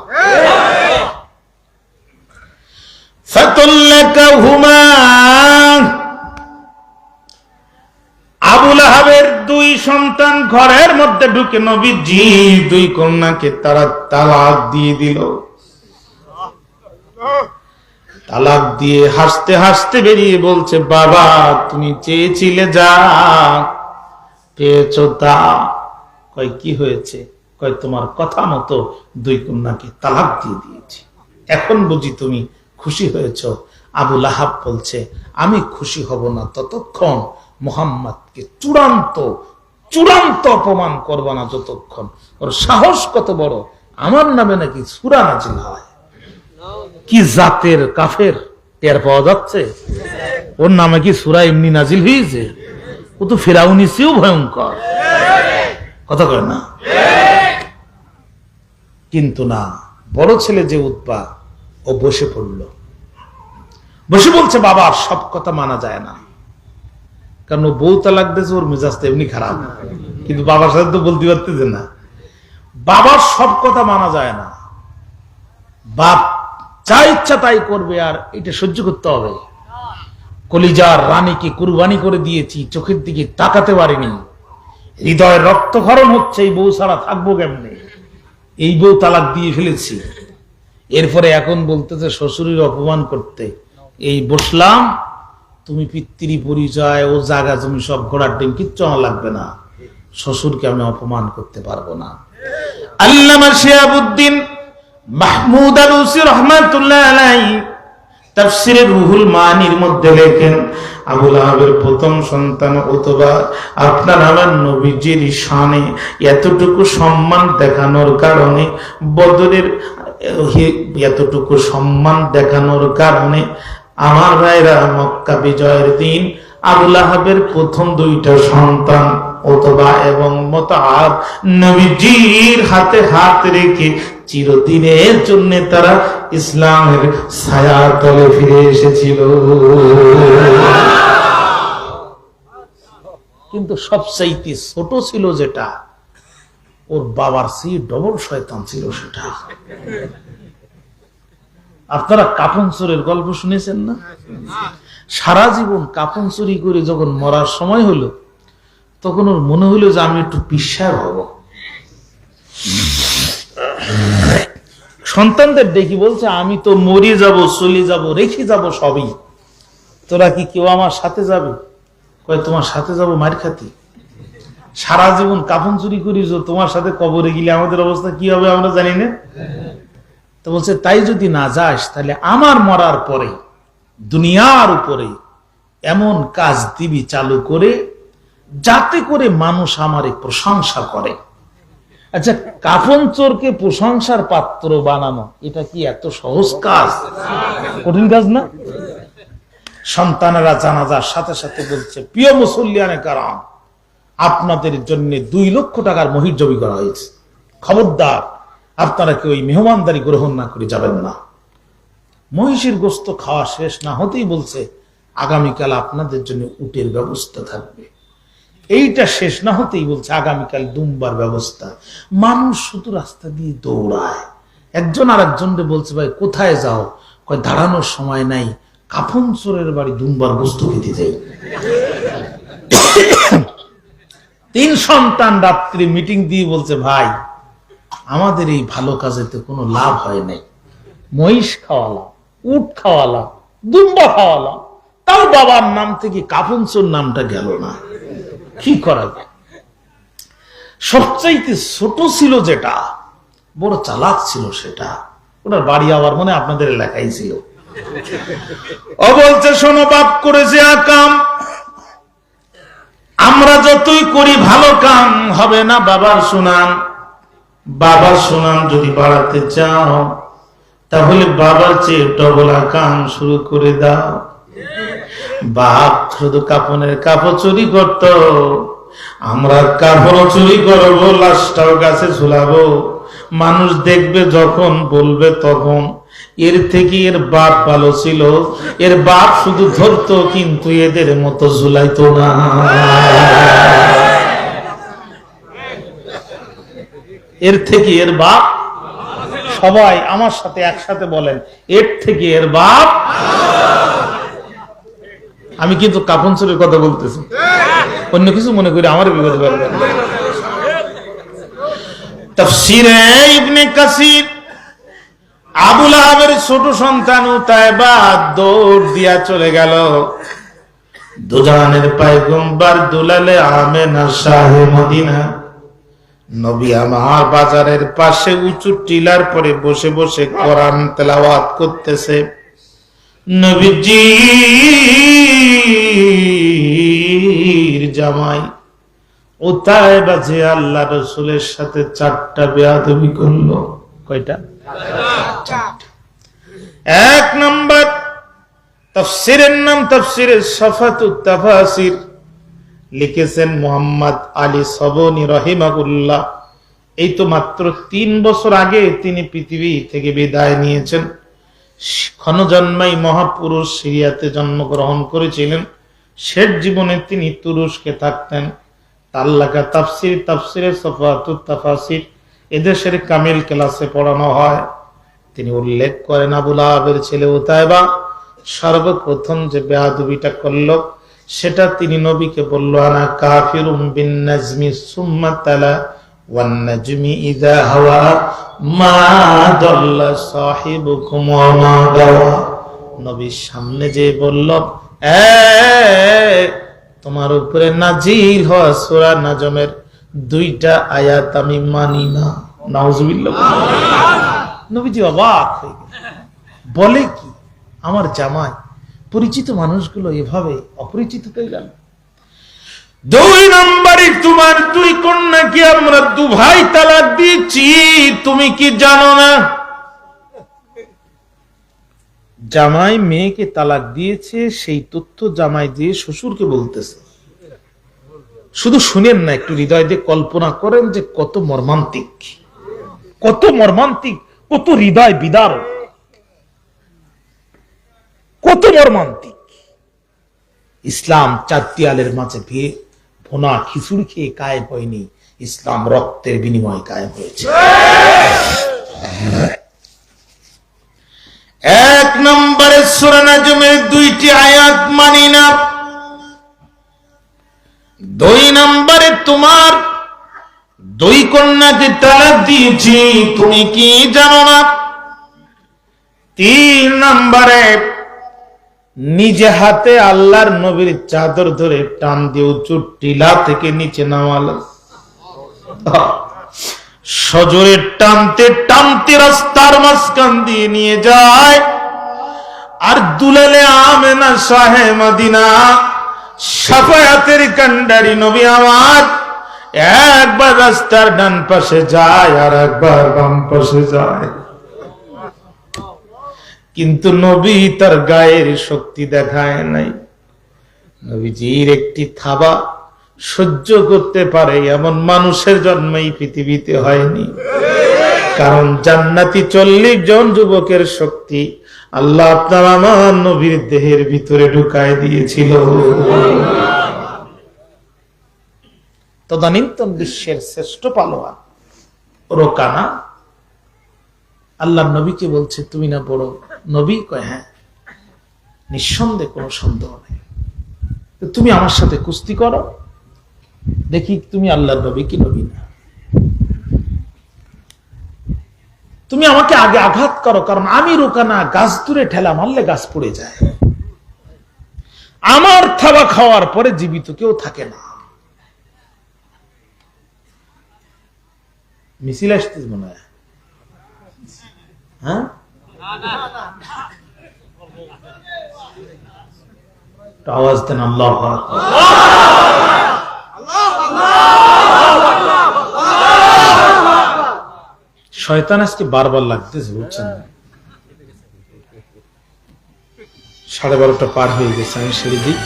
ফাতাল্লাকাহুমা, আবু লাহাবের 2 সন্তান ঘরের মধ্যে ঢুকে নবীজি 2 কন্যাকে তারা তালাক দিয়ে দিল। তালাক দিয়ে হাসতে হাসতে বেরিয়ে বলছে, বাবা তুমি চেয়েছিলে যা পেয়েছো তা। কয় কি হয়েছে? কয় তোমার কথা মতো 2 কন্যাকে তালাক দিয়ে দিয়েছি, এখন বুঝি তুমি খুশি হয়েছ? আবু লাহাব বলছে, আমি খুশি হব না ততক্ষণ মুহাম্মদকে চূড়ান্ত অপমান করব না, যতক্ষণ ওর সাহস কত বড়, আমার নামে নাকি সূরা নাজিল হয়। কি জাতের কাফের টের পাওয়া যাচ্ছে? ওর নামে কি সূরা এমনি নাজিল হয়েছে? ও তো ফিরাউনের চেয়েও ভয়ঙ্কর, কথা কয় না? কিন্তু না, বড় ছেলে যে উতবা, ও বসে পড়ল, বসে বলছে বাবার সব কথা মানা যায় না। কারণ ও বউ তালাক দিয়েছে, ওর মেজাজটা এমনি খারাপ, কিন্তু বাবার সাথে তো বলতে পারতেছে না। বাবার সব কথা মানা যায় না, বাপ যা ইচ্ছা তাই করবে, আর এটা সহ্য করতে হবে। কলিজার রানীকে কুরবানি করে দিয়েছি, চোখের দিকে তাকাতে পারিনি, হৃদয়ের রক্তক্ষরণ হচ্ছে, এই বউ ছাড়া থাকবো কেমনে? এই বউ তালাক দিয়ে ফেলেছি, এরপরে এখন বলতেছে শ্বশুরের অপমান করতে। এই বসলাম, তুমি পিতৃ পরিচয়, ও জায়গা জমি সব ঘোড়ার ডিম, কিচ্ছু আমার লাগবে না, শ্বশুরকে আমি অপমান করতে পারবো না। আল্লামা শিহাবুদ্দিন মাহমুদ আলুসি রহমাতুল্লাহ আলাইহি তাফসীরে রুহুল মানির মধ্যে লেখেন, আবু লাহাবের প্রথম সন্তান উতবা আপনার আমার নবীজির শানে এতটুকু সম্মান দেখানোর কারণে, বদরের এতটুকু সম্মান দেখানোর কারণে আমার ভাইরা মক্কা বিজয়ের দিন আবু লাহাবের প্রথম 2টা সন্তান উতবা এবং মুতআব নবীজির হাতে হাত রেখে চিরদিনের জন্য তারা ইসলামের ছায়ার তলে ফিরে এসেছিল। কিন্তু সবচাইতে ছোট ছিল যেটা, ওর বাবার চেয়ে ডবল শয়তান ছিল সেটা। আপনারা কাফন চোরের গল্প শুনেছেন না? সারা জীবন কাফন চুরি করে যখন মরার সময় হলো, তখন ওর মনে হলো যে আমি একটু পিসাব হব। সন্তানদের দেখি বলছে, আমি তো মরে যাব, চলে যাব, রেখে যাব সবই, তোরা কি কেউ আমার সাথে যাবে? কয়, তোমার সাথে যাব মার খাতি? সারা জীবন কাফন চুরি করিস, তোমার সাথে কবরে গেলে আমাদের অবস্থা কি হবে আমরা জানি না। তো বলছে, তাই যদি না যাস তাহলে আমার মরার পরে দুনিয়ার উপরে এমন কাজ দিবি চালু করে যাতে করে মানুষ আমারে প্রশংসা করে। আচ্ছা, কাফন চোরকে প্রশংসার পাত্র বানানো এটা কি এত সহজ কাজ? কঠিন কাজ না? সন্তানেরা জানাজার সাথে সাথে বলছে, প্রিয় মুসল্লিয়ানে কারাম, আপনাদের জন্য 2 লক্ষ টাকার মহির জবি করা হয়েছে, খবরদার আপনারা কেউ ওই মেহমানদারি গ্রহণ না করে যাবেন না। মহিষের গোস্ত খাওয়া শেষ না হতেই বলছে, আগামীকাল আপনাদের জন্য উটের ব্যবস্থা থাকবে। এইটা শেষ না হতেই বলছে, আগামীকাল দুম্বার ব্যবস্থা। মানুষ শুধু রাস্তা দিয়ে দৌড়ায়। একজন আর একজনকে বলছে, ভাই কোথায় যাও? কয়, দাঁড়ানোর সময় নাই, কাফন চোরের বাড়ি দুম্বার গোস্ত খেতে যাই। 3 সন্তান রাত্রি মিটিং দিয়ে বলছে, ভাই আমাদের এই ভালো কাজেতে কোনো লাভ হয় নাই। মহিষ খাওয়ালাম, উট খাওয়ালাম, দুম্বা খাওয়ালাম, তাও বাবার নাম থেকে কাফন চোর নামটা গেল না। কি করা যায়? সবচাইতে ছোট ছিল যেটা, বড় চালাক ছিল সেটা। ওনার বাড়ি আবার মনে আপনাদের এলাকায় ছিল। ও বলছে, শোনো, বাপ করেছে আকাম, আমরা যতই করি ভালো কাম হবে না বাবার সুনাম। বাবার সুনাম যদি বাড়াতে চাও তাহলে বাবার চেয়ে ডবল আকাম শুরু করে দাও। বাপ শুধু কাপনের কাপড় চুরি করত, আমরা কাপড় চুরি করবো, লাশটাও গাছে ঝুলাবো, মানুষ দেখবে যখন বলবে তখন। এর থেকে এর বাপ ভালো ছিল, এর বাপ শুধু ধরতো কিন্তু এদের মতো ঝুলাইতো না। এর থেকে এর বাপ, সবাই আমার সাথে একসাথে বলেন, এর থেকে এর বাপ। আমি কিন্তু কাফন চোরের কথা বলতেছি, অন্য কিছু মনে করি আমার বিপদে পারবেন। তাফসীরে ইবনে কাসির, আবু লাহাবের ছোট সন্তান উতায়বা দৌড় দিয়া চলে গেল। দুজানের পয়গম্বর দুলালে আমেনা শাহে মদিনা নবী আমার বাজারের পাশে উঁচু টিলার পরে বসে বসে কোরআন তেলাওয়াত করতেছে। নবীজির জামাই উতায়বা যে আল্লাহ রাসূলের সাথে 4টা বেয়াদবি করলো। কয়টা? 1 নাম্বার, তাফসীরের নাম তাফসীরে সাফাতুত তাফাসির, লিখেছেন মুহাম্মদ আলী সবনী রাহিমাহুল্লাহ। এই তো মাত্র 3 বছর আগে তিনি পৃথিবী থেকে বিদায় নিয়েছেন। ক্ষণজন্মাই মহাপুরুষ সিরিয়াতে জন্মগ্রহণ করেছিলেন। শেষ জীবনে তিনি তুরস্কে থাকতেন। তার লেখা তাফসীর, তাফসীরে সাফাতুত তাফাসির এদেশের কামিল ক্লাসে পড়ানো হয়। তিনি উল্লেখ করেন, আবু লাহাবের ছেলে উতায়বা সর্বপ্রথম যে বেয়াদবিটা করল সেটা তিনি নবীকে বলল, আনা কাফিরুম বিন নাজমি সুম্মা তালা ওয়ান নাজমি ইযা হাওয়া মা দাল্লা সাহিবুকুম ওয়া মা গাওয়া। নবীর সামনে যে বলল, তোমার উপরে নাজিল হওয়া সূরা নাজমের 2টা আয়াত আমি মানি না। নাউজুবিল্লাহ। নবীজি অবাক হয়ে গেলেন, বলে কি আমার জামাই? পরিচিত মানুষগুলো এভাবে অপরিচিত হয়ে গেল। 2 নম্বরে, তোমার 2 কন্যাকে আমরা 2 ভাই তালাক দিয়েছি, তুমি কি জানো না? জামাই মেয়েকে তালাক দিয়েছে, সেই তথ্য জামাই দিয়ে শ্বশুরকে বলতেছে। শুধু শুনেন না, একটু হৃদয় দিয়ে কল্পনা করেন যে কত মর্মান্তিক, কত মর্মান্তিক, কত হৃদয় বিদারক, কত মর্মান্তিক। ইসলাম 4 দেয়ালের মাঝে ভোনা খিচুড়ি খেয়ে কায়েম হয়নি, ইসলাম রক্তের বিনিময়ে কায়েম হয়েছে। এক নম্বরে সূরা নাজমের 2টি আয়াত মানি না, 2 নম্বরে তোমার 2 কন্যাকে তালাক দিয়েছি, তুমি কি জানো না? 3 নম্বরে নিজে হাতে আল্লাহর নবীর চাদর ধরে টান দিয়ে উঁচু টিলা থেকে নিচে নামাল, সজোরে টানতে টানতে রাস্তার মাঝখান দিয়ে নিয়ে যায়। আর দুলালে আমেনা শাহে মদিনা শাফায়াতের কান্ডারি নবী আমার একবার রাস্তার ডান পাশে যায় আর একবার বাম পাশে যায়, কিন্তু নবী তার গায়ের শক্তি দেখায় নাই। নবীজির একটি থাবা সহ্য করতে পারে এমন মানুষের জন্মই পৃথিবীতে হয়নি, কারণ জান্নাতি 40 জন যুবকের শক্তি আল্লাহ আপনার আমার নবীর দেহের ভিতরে ঢুকায় দিয়েছিল। তদানীন্তন বিশ্বের শ্রেষ্ঠ পালোয়ান রোকানা আল্লাহর নবীকে বলছে, তুমি না বড় নবী? কয় হ্যাঁ, নিঃসন্দেহে কোনো সন্দেহ নেই, তুমি আমার সাথে কুস্তি করো, দেখি তুমি আল্লাহর নবী কি নবী না। তুমি আমাকে আগে আঘাত করো, কারণ আমি রোকানা গাছ দূরে ঠেলা মারলে গাছ পড়ে যায়, আমার থাবা খাওয়ার পরে জীবিত কেউ থাকে না। মিছিল আসতে মনে হয়, হ্যাঁ আওয়াজ দেন আল্লাহু আকবার। শয়তান আজকে বারবার লাগতেছে, বুঝছেন? 12:30 পার হয়ে গেছে, আমি ছেড়ে দিই।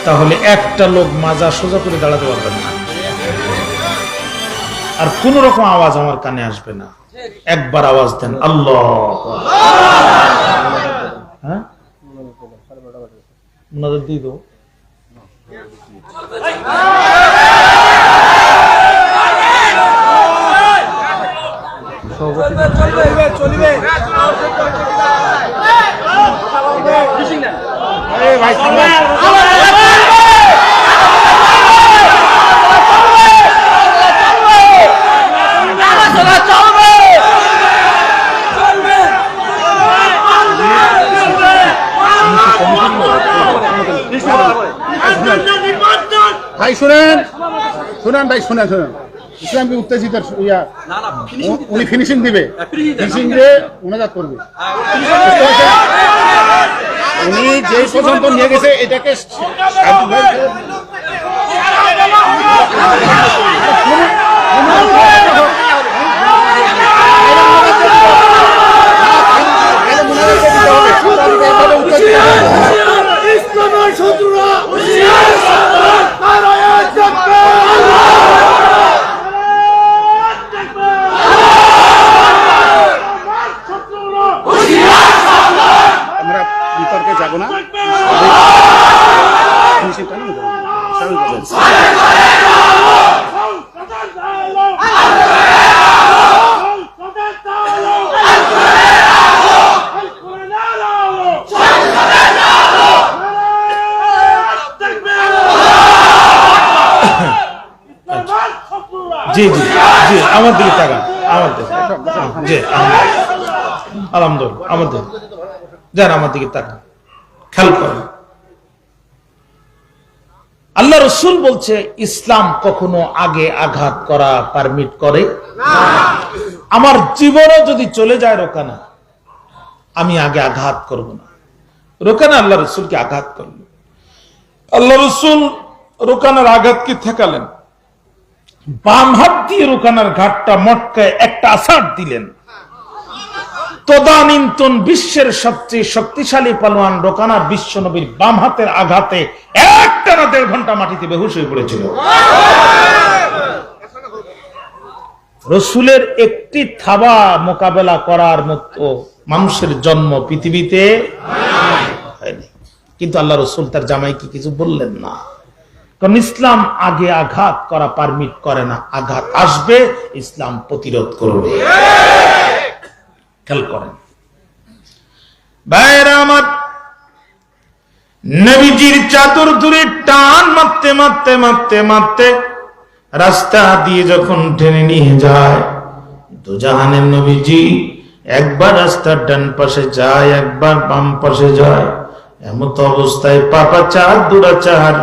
তাহলে একটা লোক মাজা সোজা করে দাঁড়াতে পারবেন না, আর কোন রকম আওয়াজ আমার কানে আসবে না। একবার আওয়াজ দেন আল্লাহ। হ্যাঁ, নজর দিয়ে দেবো। ভাই শুনেন শুনেন ভাই শুনেন শুনেন, ইসলামকে উত্তেজিত উনি ফিনিশিং দিবে, ফিনিশিং দিয়ে মোনাজাত করবে। উনি যে পর্যন্ত নিয়ে গেছে এটাকে আমরা বিতর্কে যাব না। জি জি জি, আমার দিকে তাকান, আমার দিকে জি, আলহামদুলিল্লাহ, আমার দিকে যান, আমার দিকে তাকান, খেয়াল করেন। আল্লাহ রাসূল বলছে, ইসলাম কখনো আগে আঘাত করা পারমিট করে না। আমার জীবনও যদি চলে যায় রোকানা, আমি আগে আঘাত করব না। রোকানা আল্লাহ রাসূলকে আঘাত করল, আল্লাহ রাসূল রোকানার আঘাতকে ঠেকালেন, বাম হাত দিয়ে রোকানার ঘাটটা মটকায় একটা আছাড় দিলেন। তদানীন্তন বিশ্বের সবচেয়ে শক্তিশালী পালোয়ান রোকানা বিশ্ব নবীর বাম হাতের আঘাতে একটানা 1.5 ঘন্টা মাটিতে বেহুশ হয়ে পড়েছিল। রসুলের একটি থাবা মোকাবেলা করার মতো মানুষের জন্ম পৃথিবীতে হয়নি, কিন্তু আল্লাহ রসুল তার জামাইকে কিছু বললেন না। কারণ ইসলাম আগে আঘাত করা পারমিট করে না, আঘাত আসবে ইসলাম প্রতিরোধ করবে। খেয়াল করেন ভাইরা আমার, নবীজির চাদর ধরে টান মারতে মারতে মারতে মারতে রাস্তা দিয়ে যখন টেনে নিয়ে যায়, দুজাহানের নবীজি একবার রাস্তার ডান পাশে যায়, একবার বাম পাশে যায়। এমত অবস্থায় পাপাচার দুরাচার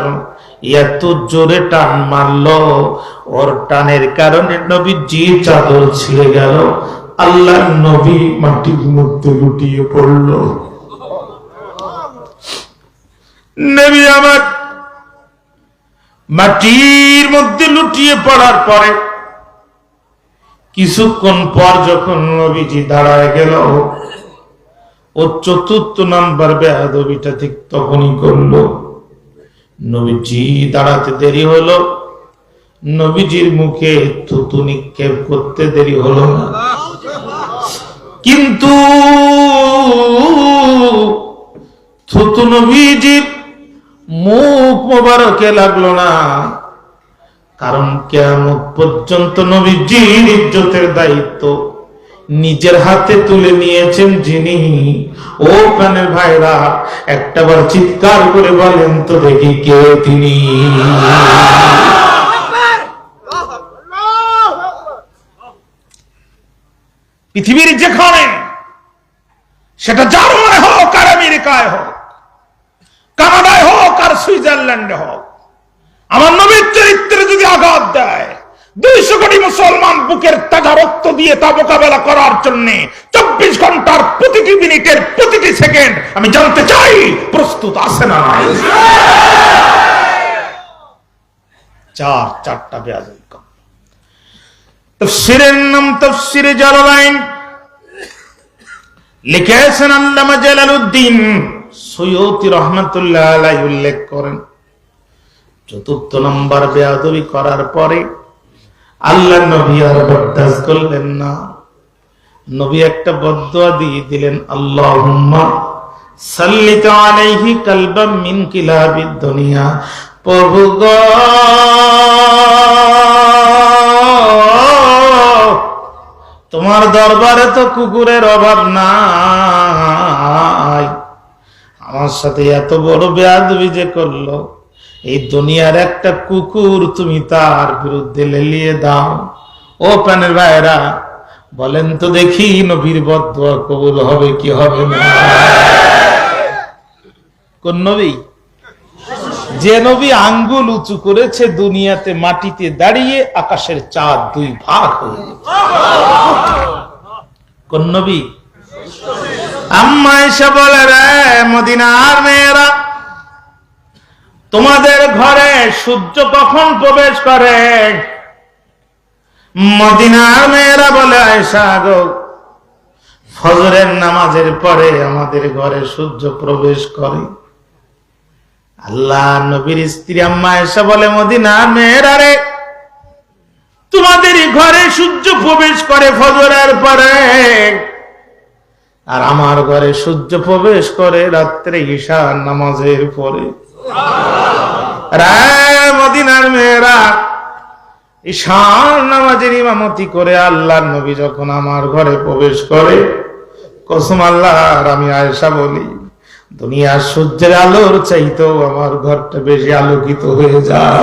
এত জোরে টান মারলো, ওর টানের কারণে নবীজি চাদর ছিঁড়ে গেল। আল্লাহর নবী মাটির মধ্যে লুটিয়ে পড়ল। নবী আমার মাটির মধ্যে লুটিয়ে পড়ার পরে কিছুক্ষণ পর যখন নবীজি দাঁড়ায় গেল, ও চতুর্থ নাম্বার বেয়াদবিটা ঠিক তখনই করলো। নবীজি দাঁড়াতে দেরি হলো, নবীজির মুখে থুতু নিক্ষেপ করতে দেরি হলো না, কিন্তু থুতু নবীজির মুখ মোবারকে লাগলো না। কারণ কিয়ামত পর্যন্ত নবীজির ইজ্জতের দায়িত্ব নিজের হাতে তুলে নিয়েছেন যিনি। ও প্রাণের ভাইরা, একটাবার চিৎকার করে বলেন তো দেখি কে তিনি? পৃথিবীর যেখানে, সেটা জার্মানে হোক আর আমেরিকায় হোক, কানাডায় হোক আর সুইজারল্যান্ডে হোক, আমার নবীর চরিত্রে যদি আঘাত দেয়, 200 কোটি মুসলমান বুকের তাজা রক্ত দিয়ে তা মোকাবেলা করার জন্য 24 ঘন্টার প্রতিটি মিনিটের প্রতিটি সেকেন্ড আমি জানতে চাই প্রস্তুত আছে না নাই? চারটা বেয়াদবি। তাফসীরের নাম তাফসীরে জালালাইন, লিখেছেন আল্লামা জালালউদ্দিন সুয়ুতী রাহমাতুল্লাহ আলাইহি উল্লেখ করেন, চতুর্থ নম্বর বেয়াদবি করার পরে আল্লাহ নবী আর বরদাস্ত করলেন না। নবী একটা বদদুয়া দিয়ে দিলেন, আল্লাহুম্মা সাল্লিত আলাইহি কালবাম মিন কিলাবিদ দুনিয়া। প্রভু গো, তোমার দরবারে তো কুকুরের অভাব নাই, আমার সাথে এত বড় বেয়াদবি যে করলো, এই দুনিয়ার একটা কুকুর তুমি তার বিরুদ্ধে লেলিয়ে দাও। ও প্রাণের ভাইরা, বলেন তো দেখি নবীর বদদুয়া কবুল হবে কি হবে না? কোন নবী? যে নবী আঙ্গুল উঁচু করেছে দুনিয়াতে মাটিতে দাঁড়িয়ে আকাশের চাঁদ 2 ভাগ হয়ে গেছে। কোন নবী? আম্মা এসে বলে, রে মদিনার মেয়েরা, তোমাদের ঘরে সূর্য কখন প্রবেশ করে? মদিনার মেয়েরা বলে, আয়েশা গো, ফজরের নামাজের পরে আমাদের ঘরে সূর্য প্রবেশ করে। আল্লাহ নবীর স্ত্রী আম্মা আয়েশা বলে, মদিনার মেয়েরা রে, তোমাদের ঘরে সূর্য প্রবেশ করে ফজরের পরে, আর আমার ঘরে সূর্য প্রবেশ করে রাত্রে ঈশার নামাজের পরে। মদিনার মেয়েরা, ঈশার নামাজের ইমামতি করে আল্লাহর নবী যখন আমার ঘরে প্রবেশ করে, কসম আল্লাহর, আমি আয়েশা বলি, দুনিয়ার সূর্যের আলোর চাইতেও আমার ঘরটা বেশি আলোকিত হয়ে যায়।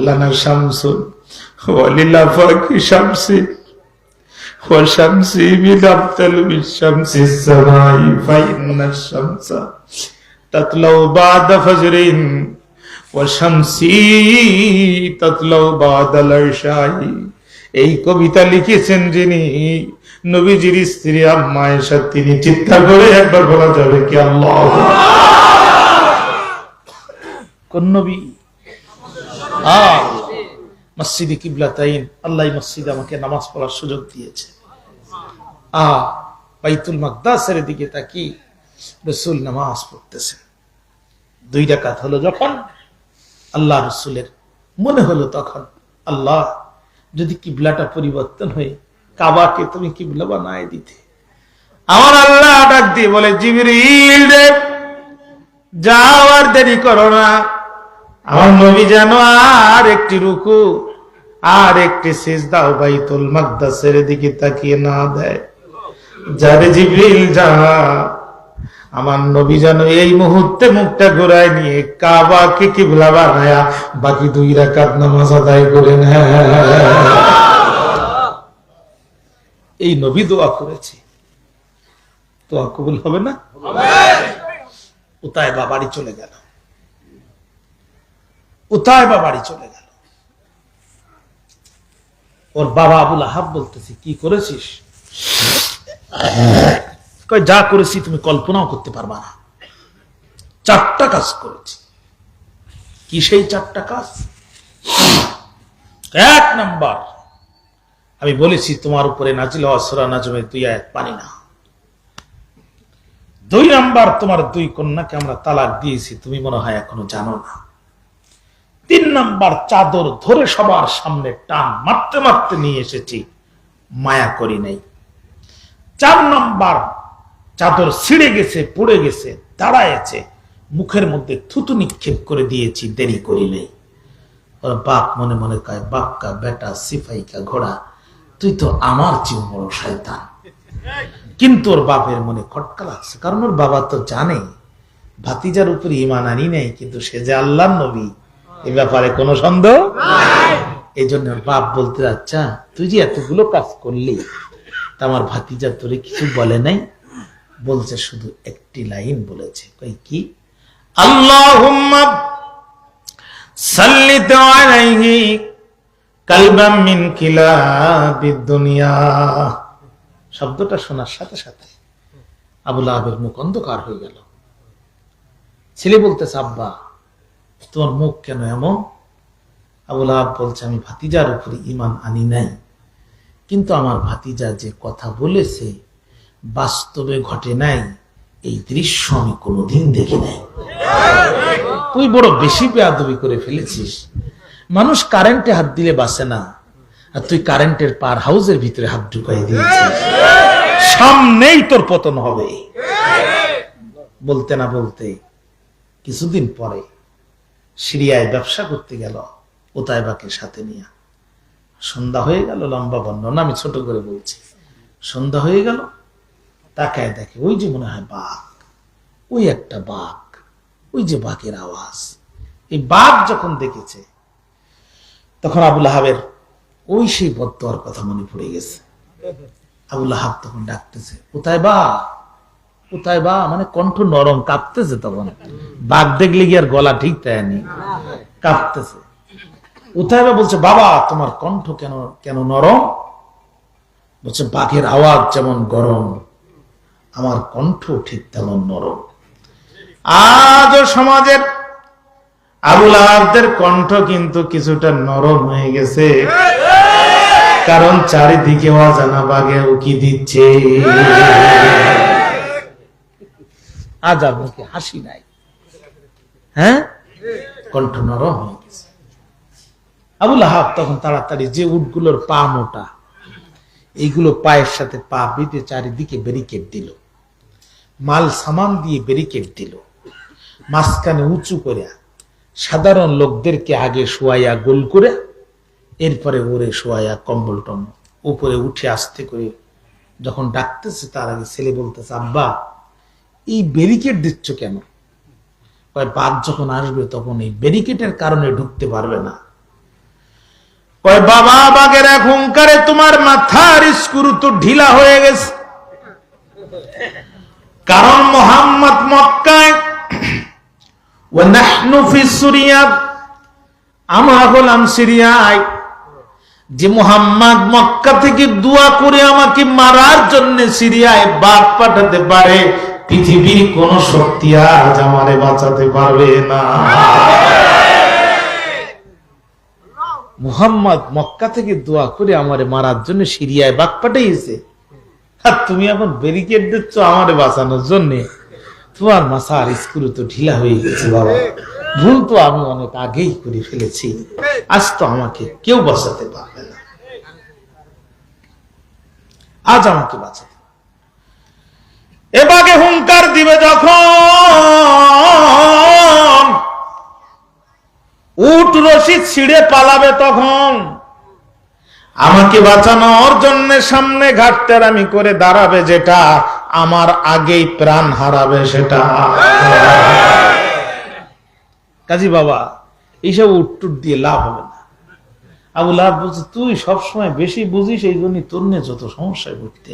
লানা শামসুন ওয়ালিল্লা ফাকি শামসি ওয়া শামসি বিদাবতাল বিশামসি সামাই ফাইন্না শামসা তাতলাউ বাদা ফজরিন ওয়া শামসি তাতলাউ বাদাল ইশাই। এই কবিতা লিখেছেন যিনি, নবীজির স্ত্রী আম্মা আয়েশা, তিনি। চিৎকার করে একবার বলা যাবে কি আল্লাহ? কোন নবী? মসজিদে কিবলাতাইন, আল্লাহ মসজিদে আমাকে নামাজ পড়ার সুযোগ দিয়েছে। বাইতুল মাকদাসের দিকে তাকি রাসূল নামাজ পড়তেছেন। 2 রাকাত হলো যখন, আল্লাহ রাসূলের মনে হলো তখন, আল্লাহ যদি কিবলাটা পরিবর্তন হয়ে কাবাকে তুমি কিবলা বানায় দিতে। আমার আল্লাহ ডাক দিয়ে বলে, জিবরিল রে, যাও আর দেরি করো না, আমার নবী যেন আর একটি রুকু আর একটি সিজদাও বাইতুল মাকদাসের দিকে তাকিয়ে না দেয়। যারে জিবরিল যা, আমার নবী যেন এই মুহূর্তে মুখটা ঘুরায় নিয়ে কাবাকে কিবলা বানায়া বাকি 2 রাকাত নামাজ আদায় করে নেয়। এই নবী দোয়া করেছে, দোয়া কবুল হবে না? উতায়বা বাড়ি চলে গেল, উতায়বা বাড়ি চলে গেল। ওর বাবা আবুল আহাব বলতেছে, কি করেছিস? কয়, যা করেছি তুমি কল্পনাও করতে পারবা না। 4টা কাজ করেছি। কি সেই 4টা কাজ? 1 নাম্বার, আমি বলেছি তোমার উপরে নাজিল হওয়া সূরা নাজমের 2 আয়াত পানি না। 2 নাম্বার, তোমার 2 কন্যাকে আমরা তালাক দিয়েছি, তুমি মনে হয় এখনো জানো না। 3 নাম্বার, চাদর ধরে সবার সামনে টান মারতে মারতে নিয়ে এসেছি, মায়া করি নাই। 4 নাম্বার, চাদর ছিঁড়ে গেছে, পড়ে গেছে, দাঁড়ায়েছে, মুখের মধ্যে থুতু নিক্ষেপ করে দিয়েছি, দেরি করি নাই। ওর বাপ মনে মনে কয়, বাপকা বেটা সিপাইকা ঘোড়া, তুই তো আমার চেয়ে বড় শয়তান। কিন্তু ওর বাপের মনে খটকা লাগছে, কারণ ওর বাবা তো জানে ভাতিজার উপরে ঈমান আনি নাই, কিন্তু সে যে আল্লাহর নবী এ ব্যাপারে কোনো সন্দেহ নাই। এই জন্য ওর বাপ বলতে, আচ্ছা তুই যে এতগুলো কাজ করলি, তা আমার ভাতিজা তোরে কিছু বলে নাই? বলছে শুধু একটি লাইন বলেছে। কই কি? আল্লাহুম্মা সাল্লিত আলাইহি কালবাম মিন কিলাবিদ দুনিয়া। শব্দটা শোনার সাথে সাথে আবুল আহাবের মুখ অন্ধকার হয়ে গেল। ছেলে বলতেছে, আব্বা তোমার মুখ কেন এমন? আবুল আহাব বলছে, আমি ভাতিজার উপরে ঈমান আনি নাই, কিন্তু আমার ভাতিজা যে কথা বলেছে বাস্তবে ঘটে নাই, এই দৃশ্য আমি কোনোদিন দেখি নাই। তুই বড় বেশি বেয়াদবি করে ফেলেছিস। মানুষ কারেন্টে হাত দিলে বাঁচে না, আর তুই কারেন্টের পার হাউসের ভিতরে হাত ঢুকাই দিয়েছিস, সামনেই তোর পতন হবে। বলতে না বলতে কিছুদিন পরে সিরিয়ায় ব্যবসা করতে গেল উতায়বাকে সাথে নিয়ে। সন্ধ্যা হয়ে গেল, লম্বা বর্ণনা আমি ছোট করে বলছি। সন্ধ্যা হয়ে গেল, তাকায় দেখে ওই যে মনে হয় বাঘ, ওই একটা বাঘ, ওই যে বাঘের আওয়াজ। এই বাঘ যখন দেখেছে তখন আবুল আহাবের ওই সেই বদদোয়ার কথা মনে পড়ে গেছে। আবুল আহাব তখন ডাকতেছে, উতায়বা, উতায়বা, মানে কণ্ঠ নরম, কাঁপতেছে। তখন বাঘ দেখলে কি আর গলা ঠিক দেয়নি, কাঁপতেছে। উতায়বা বলছে, বাবা তোমার কণ্ঠ কেন কেন নরম? বলছে, বাঘের আওয়াজ যেমন গরম, আমার কণ্ঠ ঠিক তেমন নরম। আজও সমাজের আবুল আহাবদের কণ্ঠ কিন্তু কিছুটা নরম হয়ে গেছে, কারণ চারিদিকে অজানা বাঘে উকি দিচ্ছে। আজ আর মুখে হাসি নাই, হ্যাঁ, কণ্ঠ নরম হয়ে গেছে। আবুল আহাব তখন তাড়াতাড়ি যে উটগুলোর পা মোটা, এইগুলো পায়ের সাথে পা বেঁধে চারিদিকে ব্যারিকেড দিল, মাল সামান দিয়ে ব্যারিকেড দিল, মাঝখানে উঁচু করে সাধারণ লোকদেরকে আগে শোয়াইয়া গোল করে, এরপরে ওরে শোয়াইয়া কম্বল টম্বল উপরে উঠে আসতে করে যখন ডাকতেছে, তার আগে ছেলে বলতেছে, আব্বা এই ব্যারিকেড দিচ্ছ কেন? বাঘ যখন আসবে তখন এই ব্যারিকেডের কারণে ঢুকতে পারবে না। কয়, বাবা বাঘের এক হুঙ্কারে তোমার মাথার স্ক্রু তো ঢিলা হয়ে গেছে, কারণ মুহাম্মদ মক্কায় ওয়া নাহনু ফি সিরিয়া, আমরা হলাম সিরিয়ায়, যে মুহাম্মদ মক্কা থেকে দোয়া করে আমাকে মারার জন্য সিরিয়ায় বাঘ পাঠাতে পারে, পৃথিবীর কোন শক্তি আজ আমারে বাঁচাতে পারবে না। মুহাম্মদ মক্কা থেকে দোয়া করে আমারে মারার জন্য সিরিয়ায় বাঘ পাঠিয়েছে, আর তুমি এখন ব্যারিকেড দিচ্ছ আমারে বাঁচানোর জন্য। তোমার মাথার স্ক্রু তো ঢিলা হয়ে গেছে বাবা, ভুল তো আমি অনেক আগেই করে ফেলেছি, আজ তো আমাকে কেউ বাঁচাতে পারবে না, আজ আমাকে বাঁচাতে। এবারে হুঙ্কার দিবে যখন, উট রশি ছিঁড়ে পালাবে তখন আমাকে বাঁচানোর জন্য সামনে ঘাটতেরামি করে দাঁড়াবে যেটা, আমার আগেই প্রাণ হারাবে সেটা। কাজী বাবা এইসব উটটুট দিয়ে লাভ হবে না। আবু লাহাব বলছে, তুই সবসময় বেশি বুঝিস, এই জন্যই তোর নিয়ে যত সমস্যায় উঠতে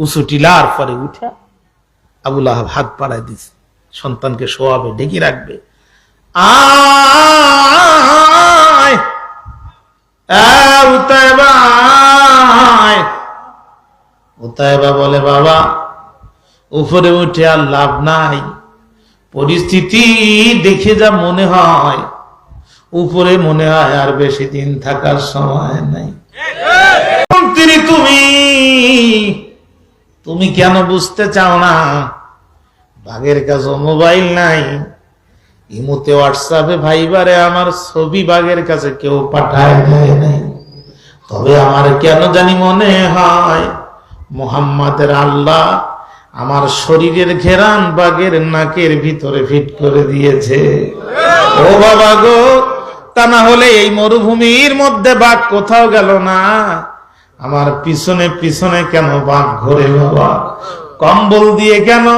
উঁচু টিলার পরে উঠা আবু লাহাব হাত পাড়ায় দিছে, সন্তানকে শোয়াবে, ডেকে রাখবে। উতায়বা বলে, বাবা উপরে উঠে আর লাভ নাই, পরিস্থিতি দেখে যা মনে হয় উপরে মনে হয় আর বেশি দিন থাকার সময় নাই। তুমি কেন বুঝতে চাও না? বাঘের কাছে মোবাইল নাই, ইমোতে হোয়াটসঅ্যাপে ভাইবারে আমার ছবি বাঘের কাছে কেউ পাঠায় দেয় নাই। তবে আমার কেন জানি মনে হয় মুহাম্মাদের আল্লাহ আমার শরীরের ঘেরান বাঘের নাকের ভিতরে ফিট করে দিয়েছে। ও বাবা গো, তা না হলে এই মরুভূমির মধ্যে বাঘ কোথাও গেল না, আমার পিছনে পিছনে কেন বাঘ ঘোরে? বাবা কম্বল দিয়ে কেন?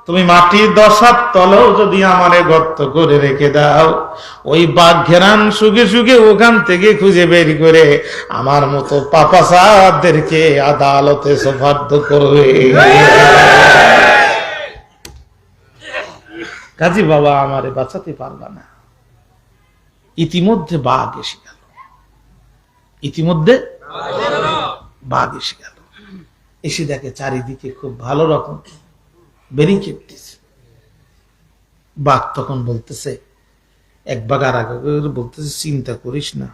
তুমি মাটির 10 হাত তলেও যদি আমারে গর্ত করে রেখে দাও, ওই বাঘ ঘেরান শুকে শুকে ওখান থেকে খুঁজে বের করে আমার মতো পাপাসাদেরকে আদালতে সোপর্দ করবে। কাজী বাবা আমারে বাঁচাতে পারবা না। ইতিমধ্যে বাঘ এসে গেল, ইতিমধ্যে বাঘ এসে গেল। এসে দেখে চারিদিকে খুব ভালো রকম ব্যারিকেড দিছে। বাঘ তখন বলতেছে, এক বাঘ আর এক বলতেছে, চিন্তা করিস না,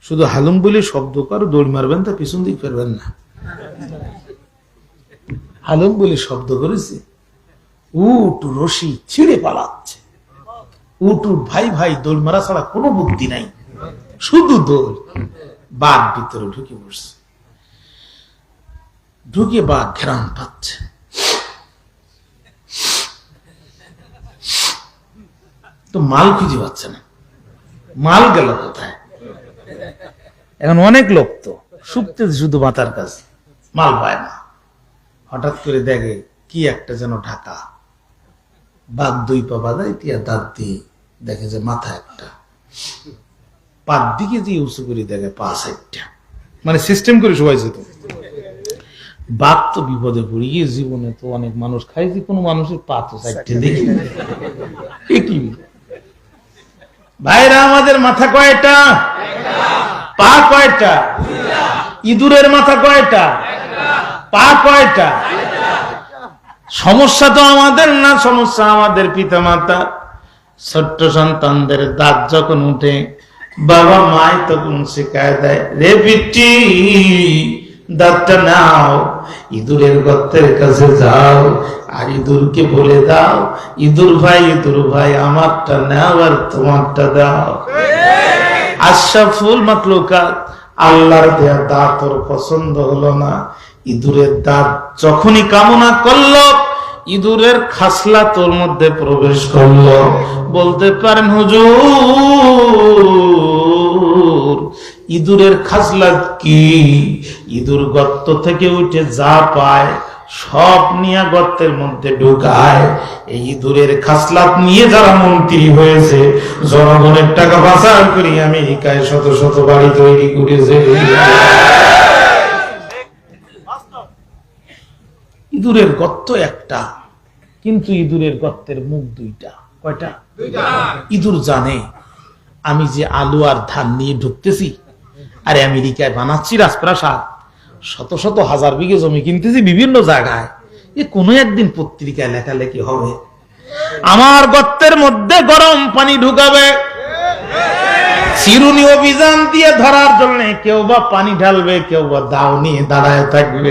শুধু হালুম বলে শব্দ কর, দৌড় মারবেন তা পিছন দিক ফেরবেন না। হালুম বলে শব্দ করেছে, উট রশি ছিঁড়ে পালাচ্ছে। উট উট ভাই ভাই দৌড় মারা ছাড়া কোনো বুদ্ধি নাই, শুধু দৌড়। বাঘ ভিতরে ঢুকে পড়ছে, ঢুকে বাঘ ঘেরান পাচ্ছে। তো মাল খুঁজে পাচ্ছে না, মাল গেল কোথায়? এখন অনেক লোক তো শুকতে শুধু মাথার কাছে, মাল পায় না। হঠাৎ করে দেখে কি একটা যেন ঢাকা। বাঘ 2 পা বাজায়, টিয়া দাঁত দিয়ে দেখে যে মাথা একটা, পাত দিকে যে উঁচু করে দেখে পা 4টা, মানে সিস্টেম করে শোয়াইছে। তো বাঘ তো বিপদে পড়ে গিয়ে, জীবনে তো অনেক মানুষ খাইছে, কোনো মানুষের পা তো 4টে দেখি। ভাইরা আমাদের মাথা কয়টা? পা কয়টা? ইঁদুরের মাথা কয়টা? পা কয়টা? সমস্যা তো আমাদের না, সমস্যা আমাদের পিতা মাতা। ছোট্ট সন্তানদের দাঁত যখন উঠে, বাবা মাই তখন শিখায় দেয়, রে বিটি দাঁতটা নাও, ইঁদুরের গর্তের কাছে যাও, আর ইঁদুরকে বলে দাও, ইঁদুর ভাই আমারটা নাও আর তোমারটা দাও। আশরাফুল মাখলুকাত, আল্লাহর দেয়া দাঁত ওর পছন্দ হলো না। ইঁদুরের দাঁত যখনই কামনা করলো, ইঁদুরের খাসলা তোর মধ্যে প্রবেশ করলো। বলতে পারেন হুজুর, ইঁদুরের খাসলা কি? ইঁদুর গর্ত থেকে উঠে যা পায় সব নিয়ে গর্তের মধ্যে ঢুকায়। এই ইঁদুরের খাসলাত নিয়ে যারা মন্ত্রী হয়েছে, জনগণের টাকা পাচার করি আমেরিকায় শত শত বাড়ি তৈরি করেছে। ইঁদুরের গর্ত একটা, কিন্তু ইঁদুরের গর্তের মুখ 2টা। কয়টা? ইঁদুর জানে আমি যে আলু আর ধান নিয়ে ঢুকতেছি, আর আমেরিকায় বানাচ্ছি রাজপ্রাসাদ, শত শত হাজার বিঘে জমি কিনতেছি বিভিন্ন জায়গায়, এ কোনো একদিন পত্রিকায় লেখালেখি হবে। আমার গর্তের মধ্যে গরম পানি ঢুকাবে, চিরুনি অভিযান দিয়ে ধরার জন্য কেউ বা পানি ঢালবে, কেউ বা দাও নিয়ে দাঁড়ায় থাকবে।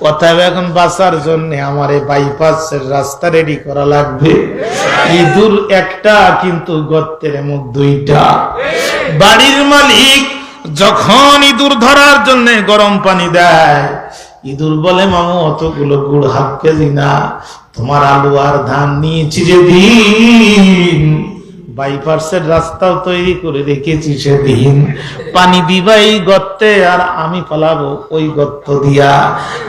অতএব এখন বাঁচার জন্য আমার এই বাইপাসের রাস্তা রেডি করা লাগবে। ইঁদুর একটা, কিন্তু গর্তের মুখ 2টা। বাড়ির মালিক যখন ইঁদুর ধরার জন্য গরম পানি দেয়, ইঁদুর বলে, মামু অতগুলো গুড় 1/2 কেজি না, তোমার আলু আর ধান নিয়েছি যেদিন, বাইপাসের রাস্তাও তৈরি করে রেখেছি সেদিন, পানি দিবা এই গর্তে আর আমি পালাবো ওই গর্ত দিয়া।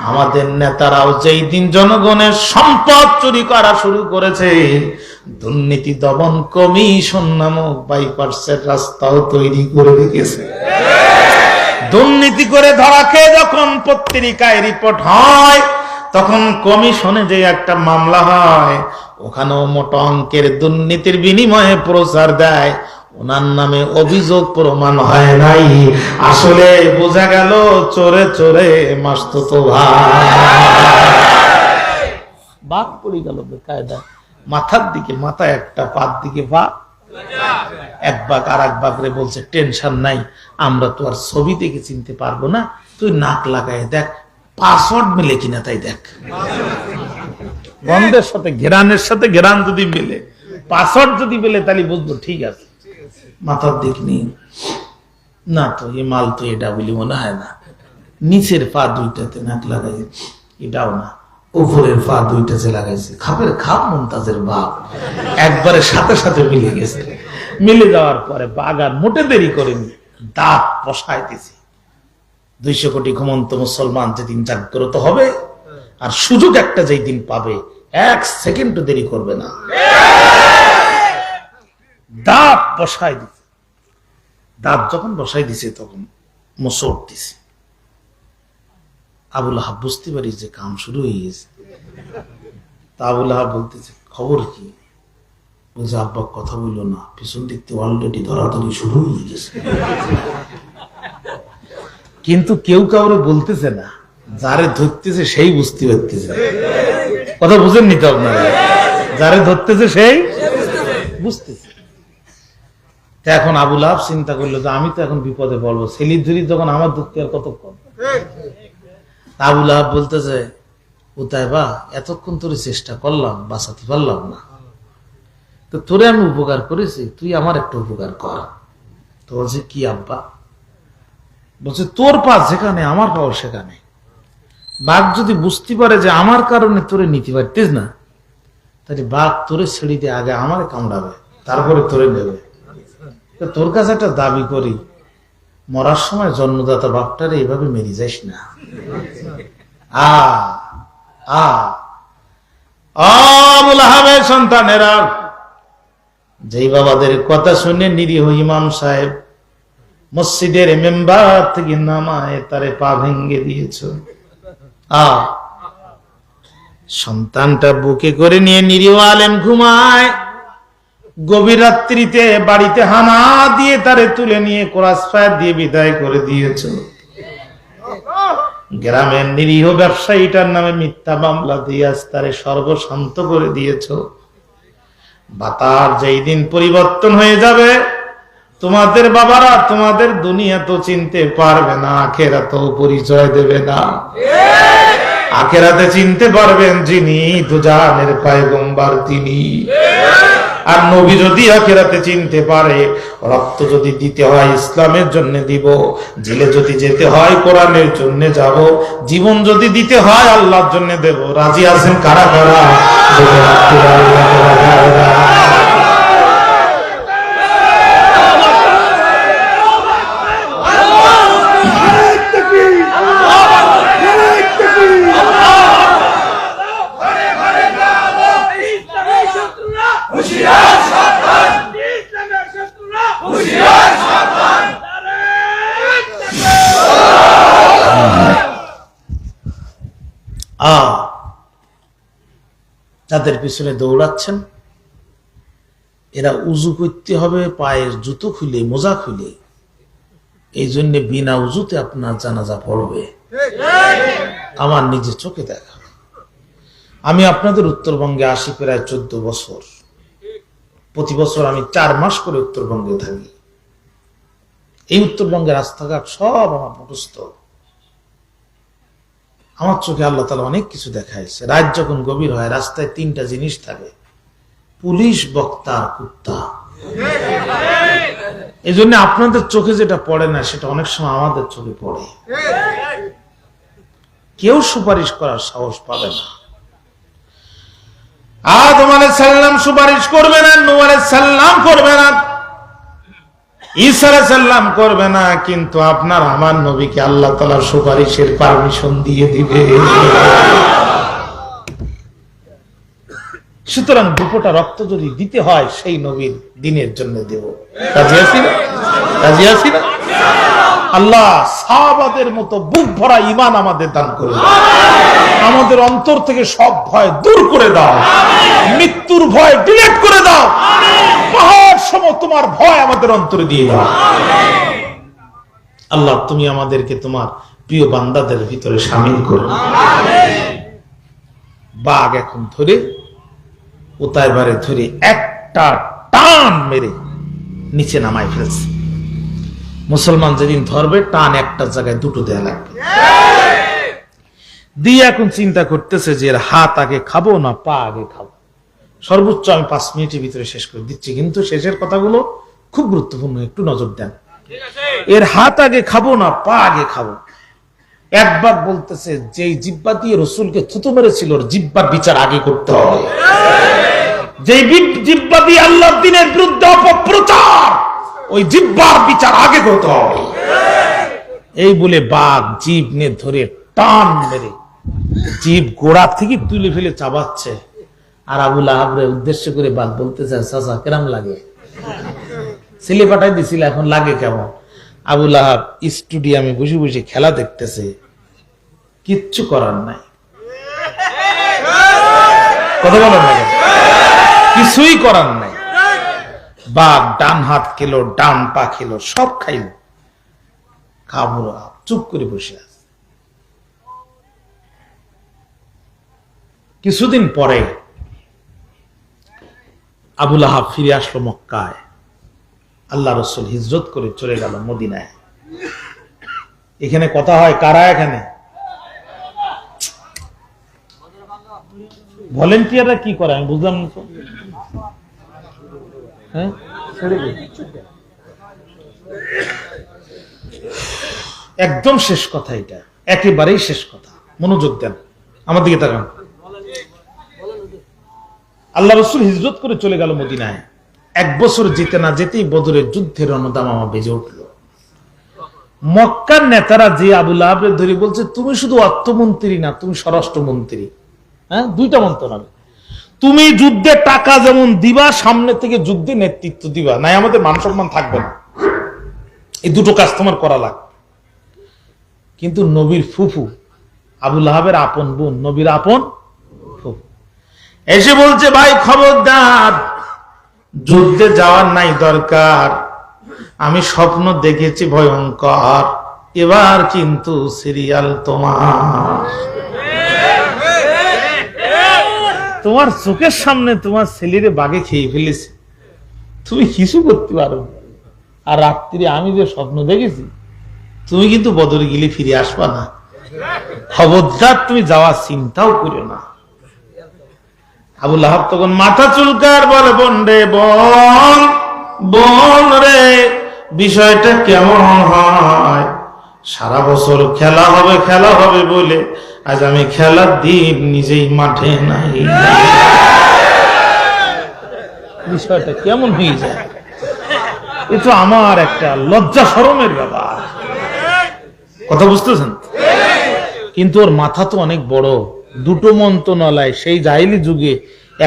আমাদের নেতারাও যেই দিন জনগণের সম্পদ চুরি করা শুরু করেছে, দুর্নীতি দমন কমিশন নামক বাইপাসের রাস্তাও তৈরি করে রেখেছে। দুর্নীতি করে ধরা খেয়ে যখন পত্রিকায় রিপোর্ট হয়, তখন কমিশনে যে একটা মামলা হয়, ওখানেও মোটা অঙ্কের দুর্নীতির বিনিময়ে প্রচার দেয়, ওনার নামে অভিযোগ প্রমাণ হয় নাই। আসলে বোঝা গেল চোরে চোরে মাসতুতো ভাই। বাঘ পড়ে গেল বেকায়দা, মাথার দিকে মাথা একটা, পার দিকে পা। এক বাঘ আর এক বাঘরে বলছে, টেনশন নাই, আমরা তো আর ছবি দেখে চিনতে পারবো না, তুই নাক লাগায় দেখ পাসওয়ার্ড মিলে কিনা তাই দেখ। গন্ধের সাথে ঘেরানের সাথে ঘেরান যদি মিলে, পাসওয়ার্ড যদি মিলে, তাহলে বুঝবো ঠিক আছে। মাথার দিক নেই না, তো এ মাল তো এটা বলি মনে হয় না। নিচের পা দুইটাতে নাক লাগাই, এটাও না। উপরের পা দুইটাতে লাগাইছে, খাপের খাপ মুমতাজের বাপ একবারে সাথে সাথে মিলে গেছে। মিলে যাওয়ার পরে বাঘ আর মোটে দেরি করেনি, দাঁত বসায় দিয়েছে। 200 কোটি ঘুমন্ত মুসলমান যেদিন জাগ্রত হবে, আর সুযোগ একটা যেই দিন পাবে, 1 সেকেন্ডও দেরি করবে না, দাঁত বসাই দিছে। দাঁত যখন বসাই দিছে তখন মোচড় দিছে। আবুল আহাব বুঝতে পারি যে কাম শুরু হয়ে গেছে। তা আবুল আহাব বলতেছে, খবর কি? বলছে, আব্বা কথা বললো না, পিছন দিক থেকে অলরেডি ধরাধরি শুরু হয়ে গেছে। কিন্তু কেউ কাউরে বলতেছে না, যারে ধরতেছে সেই বুঝতে পারতেছে। কথা বুঝেননি তো আপনারা? যারে ধরতেছে সেই বুঝতেছে। এখন আবুল আহাব চিন্তা করলো যে আমি তো এখন বিপদে পড়বো, সেলির ধরি যখন আমার ধরতে আর কতক্ষণ। আবুল আহাব বলতেছে, কোথায় বা এতক্ষণ তোরে চেষ্টা করলাম, বাঁচাতে পারলাম না, তো তোরে আমি উপকার করেছি, তুই আমার একটা উপকার কর। তো বলছে, কি আব্বা? বলছে, তোর পা যেখানে আমার পাও সেখানে। বাঘ যদি বুঝতে পারে যে আমার কারণে তোরে নিতে পারতিস না, তাহলে বাঘ তোরে ছেড়ে দিয়ে আগে আমারে কামড়াবে, তারপরে তোরে নেবে। তোর কাছে একটা দাবি করি, মরার সময় জন্মদাতা বাপটারে এইভাবে মেরে যাস না। আবুল আহাবের সন্তানেরা, যেই বাবাদের কথা শুনে নিরীহ ইমাম সাহেব মসজিদের মেম্বার থেকে নামায় তারে পা ভেঙ্গে দিয়েছ। সন্তানটা বুকে করে নিয়ে নিরীহ আলেম ঘুমায়, গভীর রাত্রিতে বাড়িতে হানা দিয়ে তারে তুলে নিয়ে কোরাস ফায়ার দিয়ে বিদায় করে দিয়েছ। গ্রামের নিরীহ ব্যবসায়ীটার নামে মিথ্যা মামলা দিয়ে তারে সর্বশান্ত করে দিয়েছ। বাতার যেই দিন পরিবর্তন হয়ে যাবে, তোমাদের বাবারা তোমাদের দুনিয়া তো চিনতে পারবে না, আখেরাতেও পরিচয় দেবে না। আখেরাতে চিনতে পারবেন যিনি দুজানের পয়গম্বর তিনি। আর নবী যদি আখেরাতে চিনতে পারে, রক্ত যদি দিতে হয় ইসলামের জন্য দিব, জেলে যদি যেতে হয় কোরআনের জন্য যাব, জীবন যদি দিতে হয় আল্লাহর জন্য দেব। রাজি আছেন কারা কারা? যাদের পিছনে দৌড়াচ্ছেন, এরা উজু করতে হবে পায়ের জুতো খুলে, মোজা খুলে। এই জন্য বিনা উজুতে আপনার জানাজা পড়বে। আমার নিজে চোখে দেখা। আমি আপনাদের উত্তরবঙ্গে আসি প্রায় 14 বছর। প্রতি বছর আমি 4 মাস করে উত্তরবঙ্গে থাকি। এই উত্তরবঙ্গের রাস্তাঘাট সব আমার মুখস্থ। আমার চোখে আল্লাহ তাআলা অনেক কিছু দেখাইছে। রাত যখন গভীর হয়, রাস্তায় 3টা জিনিস থাকে, পুলিশ, বক্তা আর কুত্তা। এই জন্য আপনাদের চোখে যেটা পড়ে না, সেটা অনেক সময় আমাদের চোখে পড়ে। কেউ সুপারিশ করার সাহস পাবে না। আদম আলাইহিস সালাম সুপারিশ করবে না, নূহ আলাইহিস সালাম করবে না, ঈসা আলাইহিস সালাম করবে না, কিন্তু আপনার আমার নবীকে আল্লাহ তাআলা সুপারিশের পারমিশন দিয়ে দিবে। সুতরাং দুপোটা রক্ত যদি দিতে হয় সেই নবীর দিনের জন্য দেব। রাজি আছি না? রাজি আছি না? আল্লাহ সাহাবাদের মতো বুক ভরা ঈমান আমাদের দান করুন। আমাদের অন্তর থেকে সব ভয় দূর করে দাও, মৃত্যুর ভয় ডিলিট করে দাও, পাহাড় সম তোমার ভয় আমাদের অন্তরে দিয়ে দাও। আল্লাহ তুমি আমাদেরকে তোমার প্রিয় বান্দাদের ভিতরে শামিল করো। বাঘ এখন ধরে উতাইবারে ধরে একটা টান মেরে নিচে নামাই ফেলছে। মুসলমান যেদিন ধরবে টান একটা জায়গায় দুটো দেয়া লাগবে। দিয়ে এখন চিন্তা করতেছে যে এর হাত আগে খাবো না পা আগে খাবো। সর্বোচ্চ আমি 5 মিনিটের ভিতরে শেষ করে দিচ্ছি, কিন্তু শেষের কথাগুলো খুব গুরুত্বপূর্ণ, একটু নজর দেন। এর হাত আগে খাবো না পা আগে খাবো। একবার বলতেছে যে জিব্বা দিয়ে রসুলকে থুতু মেরেছিল ওর জিব্বার বিচার আগে করতে হবে। যে জিব্বা দিয়ে আল্লাহর দ্বীনের বিরুদ্ধে অপপ্রচার, ওই জিব্বার বিচার আগে করতে হবে। এই বলে বাঘ জিভ নিয়ে ধরে টান মেরে জিভ গোড়া থেকে তুলে ফেলে চাবাচ্ছে। আর আবু লাহাবরে উদ্দেশ্য করে বাঘ বলতেছে, চাচা কেরাম লাগে? ছেলে পাঠাই দিছিল, এখন লাগে কেমন? আবু লাহাব স্টুডিয়ামে বসে বসে খেলা দেখতেছে, কিচ্ছু করার নাই। কথা বলেন না? কিছুই করার নাই। বাঘ ডান হাত খেলো, ডান পা খেলো, সব খাইল। খাবো চুপ করে বসে আছে। কিছুদিন পরে আবু লাহাব ফিরে আসলো মক্কায়। আল্লাহ রাসূল হিজরত করে চলে গেল মদিনায়। এখানে কথা হয় কারা? এখানে ভলেন্টিয়াররা কি করে আমি বুঝলাম না তো। হ্যাঁ, একদম শেষ কথা, এটা একেবারেই শেষ কথা, মনোযোগ দেন, আমার দিকে তাকান। আল্লাহ রাসূল হিজরত করে চলে গেল মদিনায়। 1 বছর যেতে না যেতেই বদরের যুদ্ধের রণদামামা বেজে উঠল। মক্কার নেতারা যে আবু লাহাবকে ধরে বলছে, তুমি শুধু অর্থমন্ত্রী না, তুমি স্বরাষ্ট্রমন্ত্রী। হ্যাঁ, 2টা মন্ত্রণালয়। তুমি যুদ্ধে টাকা যেমন দিবা, সামনে থেকে যুদ্ধে নেতৃত্ব দিবা, নাই আমাদের মান সম্মান থাকবে না। এই 2টো কাজ তোমার করা লাগবে। কিন্তু নবীর ফুফু আবু লাহাবের আপন বোন, নবীর আপন ফুফু এসে বলছে, ভাই খবরদার, যুদ্ধে যাওয়ার নাই দরকার। আমি স্বপ্ন দেখেছি ভয়ঙ্কর, এবার কিন্তু সিরিয়াল তোমার। তোমার চোখের সামনে তোমার ছেলেরে বাঘে খেয়ে ফেলেছে, তুমি কিছু করতে পারো। আর রাত্রি আমি যে স্বপ্ন দেখেছি, তুমি কিন্তু বদরে গেলে ফিরে আসবা না। খবরদার, তুমি যাওয়ার চিন্তাও করো না। আবু লাহাব তখন মাথা চুলকার বলে, বোন রে, বোন বোন রে, বিষয়টা কেমন হয়? সারা বছর খেলা হবে বলে আজ আমি খেলার দিন নিজেই মাঠে নাই। বিষয়টা কেমন হয়ে যায়? এ তো আমার একটা লজ্জা শরমের ব্যাপার। কথা বুঝতেছেন? কিন্তু ওর মাথা তো অনেক বড়। 2টো মন্ত্রণালয় সেই জাহিলি যুগে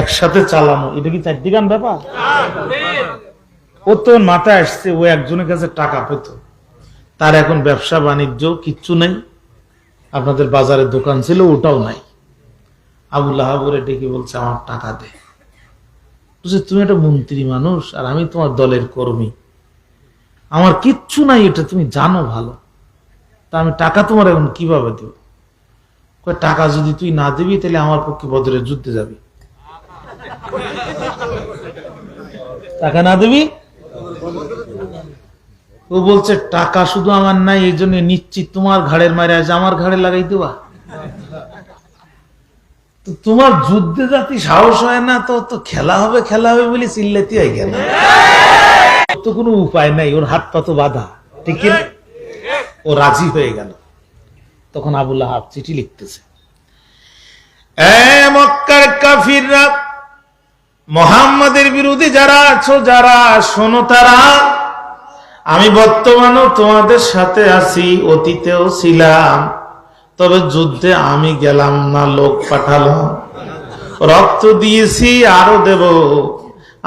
একসাথে চালানো, এটা কি 4 দিগান ব্যাপার? ও তো মাথায় আসছে, ও একজনের কাছে টাকা পেত, তার এখন ব্যবসা বাণিজ্য কিচ্ছু নেই। আপনাদের বাজারে দোকান ছিল, ওটাও নাই। আবু লাহাব ওরে ডেকে বলছে, আমার টাকা দে। বুঝছে, তুমি একটা মন্ত্রী মানুষ আর আমি তোমার দলের কর্মী, আমার কিচ্ছু নাই, এটা তুমি জানো ভালো, তা আমি টাকা তোমার এখন কিভাবে দেব? টাকা যদি তুই না দিবি তাহলে আমার পক্ষে বদরের যুদ্ধে যাবি। টাকা না দিবি? ও বলছে, টাকা শুধু আমার নাই, এই জন্য নিশ্চিত তোমার ঘাড়ের মারে আছে আমার ঘাড়ে লাগাই দেবা। তো তোমার যুদ্ধে জাতি সাহস হয় না, তো খেলা হবে বলে চিল্লাতে হয় কেন? তো কোনো উপায় নাই, ওর হাত পা তো বাঁধা, ঠিক না? ও রাজি হয়ে গেল। তখন আবু লাহাব চিঠি লিখতেছে, মক্কার কাফিররা মুহাম্মাদের বিরোধী যারা আছো, যারা শোনো তারা, আমি বর্তমানেও তোমাদের সাথে আছি, অতীতেও ছিলাম। তবে যুদ্ধে আমি গেলাম না, লোক পাঠালাম। রক্ত দিয়েছি, আরো দেব।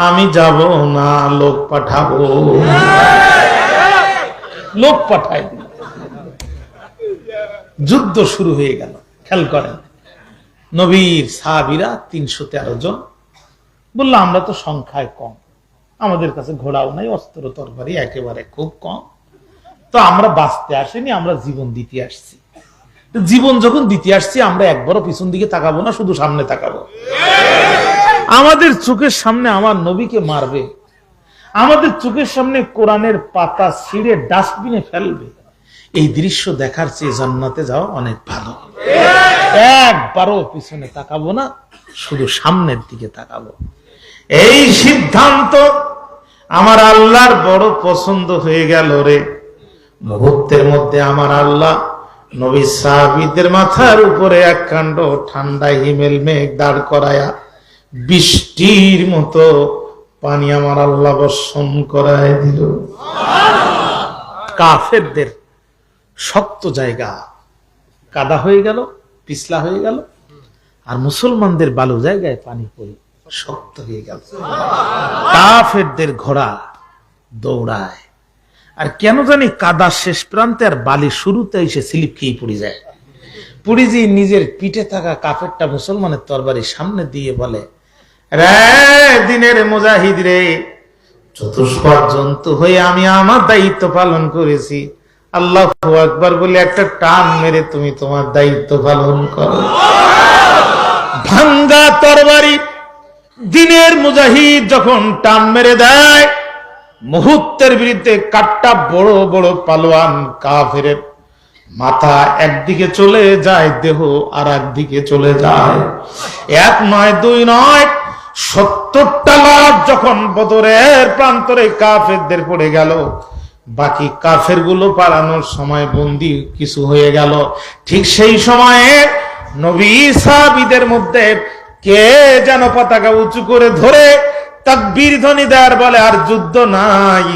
আমি যাব না, লোক পাঠাবো। লোক পাঠাই দিল, যুদ্ধ শুরু হয়ে গেল। খেয়াল করেন, নবীর সাহাবীরা 313 জন। বললো আমরা তো সংখ্যায় কম, আমাদের কাছে ঘোড়াও নাই, অস্ত্র তরবারি একেবারে খুব কম, তো আমরা বাঁচতে আসিনি, আমরা জীবন দিতে আসছি। জীবন যখন দিতে আসছি, আমরা একবারও পিছন দিকে তাকাবো না, শুধু সামনে তাকাবো। আমাদের চোখের সামনে আমার নবীকে মারবে, আমাদের চোখের সামনে কোরআনের পাতা ছিঁড়ে ডাস্টবিনে ফেলবে, এই দৃশ্য দেখার চেয়ে জান্নাতে যাওয়া অনেক ভালো। একবারও পিছনে তাকাবো না, শুধু সামনের দিকে তাকাবো। এই সিদ্ধান্ত আমার আল্লাহর বড় পছন্দ হয়ে গেল রে। মুহূর্তের মধ্যে আমার আল্লাহ নবী সাহাবীদের মাথার উপরে এক কাণ্ড ঠান্ডা হিমেল মেঘ দাঁড় করায়া বৃষ্টির মতো পানি আমার আল্লাহ বর্ষণ করায় দিল। কাফেরদের শক্ত জায়গা কাদা হয়ে গেল, পিছলা হয়ে গেল, আর মুসলমানদের বালু জায়গায় পানি পড়ে শক্ত হয়ে গেল। কাফেরদের ঘোড়া দৌড়ায়, আর কেন জানি কাদা শেষ প্রান্তে আর বালি শুরুতে এসে স্লিপ খেয়ে পড়ে যায়। পড়ে যে নিজের পিঠে থাকা কাফেরটা মুসলমানের তরবারি সামনে দিয়ে বলে, রে দিনের মুজাহিদ রে, চতুষ্পদ জন্তু হয়ে আমি আমার দায়িত্ব পালন করেছি, আল্লাহু আকবার বলে একটা টান মেরে তুমি তোমার দায়িত্ব পালন করো। ভাঙ্গা তরবারি দিনের মুজাহিদ যখন টান মেরে দেয়, মুহূর্তের বিরুদ্ধে কাটটা বড় বড় পালোয়ান কাফেরের মাথা একদিকে চলে যায়, দেহ আর একদিকে চলে যায়। এক নয়, দুই নয়, 70টা লাশ যখন বদরের প্রান্তরে কাফেরদের পড়ে গেল, বাকি কাফের গুলো পালানোর সময় বন্দী কিছু হয়ে গেল। ঠিক সেই সময়ে নবী সাহাবীদের মধ্যে কে যেন পতাকা উঁচু করে ধরে তাকবীর ধ্বনি দেওয়ার বলে, আর যুদ্ধ নাই,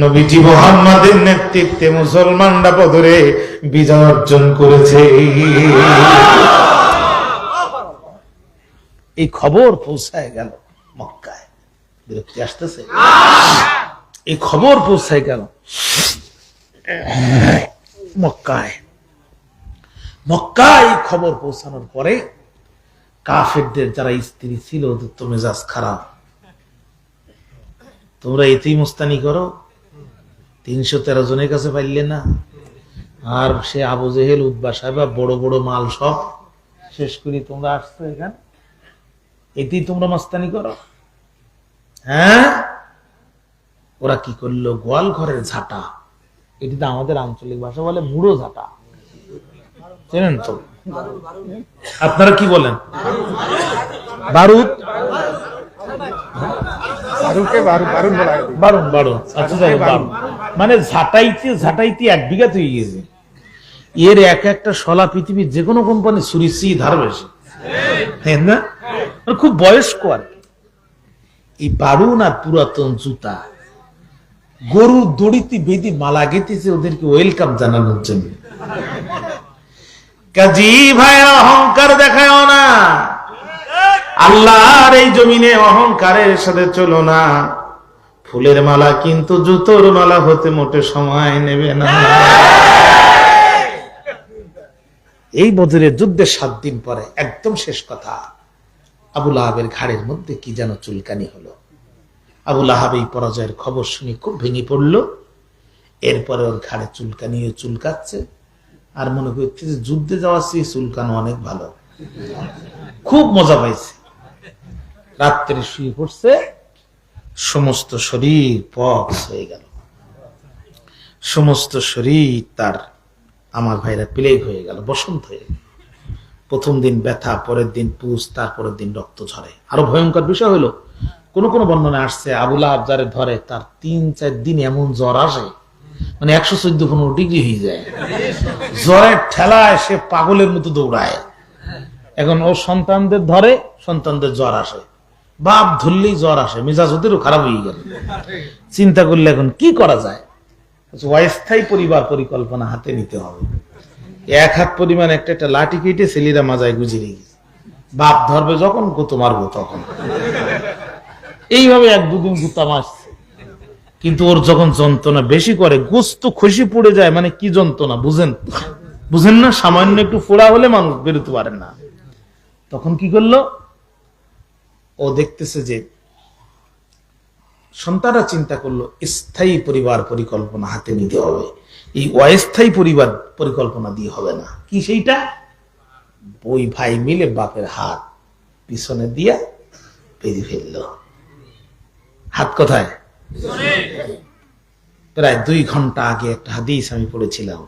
নবীজি মুহাম্মাদের নেতৃত্বে মুসলমানরা বদরে বিজয় অর্জন করেছে। এই খবর পৌঁছায় গেল মক্কায়। বিরক্তি আসতেছে? এই খবর পৌঁছায় গেল মক্কায়। মক্কায় খবর পৌঁছানোর পরে কাফেরদের যারা স্ত্রী ছিল, ওদের তো মেজাজ খারাপ। তোমরা এতেই মুস্তানি করো, 313 জনের কাছে পাইলে না, আর সে আবু জেহেল, উতবা সাহেবা, বড় বড় মাল সব শেষ করি তোমরা আসছো এখানে, এতেই তোমরা মস্তানি করো। হ্যাঁ, ওরা কি করলো, গোয়াল ঘরের ঝাঁটা, এটি তো আমাদের আঞ্চলিক ভাষা বলে মুড়ো ঝাঁটা, চেনেন তো? আপনারা কি বলেন? বারুদ, মানে ঝাঁটাইতে ঝাঁটাইতে 1 বিঘা হয়ে গেছে। এর একটা শলা পৃথিবীর যে কোনো কোম্পানি সুরিসি ধার বেশি, না? খুব বয়স্ক আর কি। এই বারুন আর পুরাতন জুতা গরু দড়িতে বেঁধে মালা গেতেছে ওদেরকে ওয়েলকাম জানানোর জন্য। কাজী ভাইরা অহংকার দেখায় না, আল্লাহর এই জমিনে অহংকারের সাথে চলো না। ফুলের মালা কিন্তু জুতোর মালা হতে মোটে সময় নেবে না। এই বদরের যুদ্ধের 7 দিন পরে একদম শেষ কথা, আবু লাহাবের ঘাড়ের মধ্যে কি যেন চুলকানি হলো। আবু লাহাব এই পরাজয়ের খবর শুনে খুব ভেঙে পড়লো। এরপরে ওর ঘাড়ে চুলকানি চুলকাচ্ছে, আর মনে করছে যে যুদ্ধে যাওয়ার চেয়ে চুলকানো অনেক ভালো, খুব মজা পাইছে। রাত্রে শুয়ে পড়ছে, সমস্ত শরীর পক্স হয়ে গেল, সমস্ত শরীর তার, আমার ভাইরা, প্লেগ হয়ে গেল, বসন্ত হয়ে গেল। প্রথম দিন ব্যথা, পরের দিন পুষ, তারপরের দিন রক্ত ঝরে। আরো ভয়ঙ্কর বিষয় হলো, কোন কোন বর্ণনা আসছে আবু লাহাব যারে ধরে তার 3-4 দিন এমন জ্বর আসে, মানে 114-15 ডিগ্রি হয়ে যায়। জ্বরের ঠেলায় সে পাগলের মতো দৌড়ায়। এখন ও সন্তানদের ধরে, সন্তানদের জ্বর আসে, বাপ ধরলেই জ্বর আসে, মেজাজ ওদেরও খারাপ হয়ে গেল। চিন্তা করলে এখন কি করা যায়? অস্থায়ী পরিবার পরিকল্পনা হাতে নিতে হবে। এক হাত পরিমাণ একটা একটা লাঠি কেটে ছেলেরা মাজায় গুজিয়ে গেছে। বাপ ধরবে যখন গুতো মারবো তখন। এইভাবে এক দুদিন গুতা মারছে, কিন্তু ওর যখন যন্ত্রণা বেশি করে, গোস্ত খসে পড়ে যায়, মানে কি যন্ত্রণা বুঝেন না? সামান্য একটু ফোড়া হলে মানুষ বেরোতে পারেন না। তখন কি করলো, ও দেখতেছে যে সন্তানরা চিন্তা করলো স্থায়ী পরিবার পরিকল্পনা হাতে নিতে হবে, এই অস্থায়ী পরিবার পরিকল্পনা দিয়ে হবে না। কি সেইটা? ওই ভাই মিলে বাপের হাত পিছনে দিয়া বেঁধে ফেললো। হাত কোথায়? প্রায় 2 ঘন্টা আগে একটা হাদিস আমি পড়েছিলাম,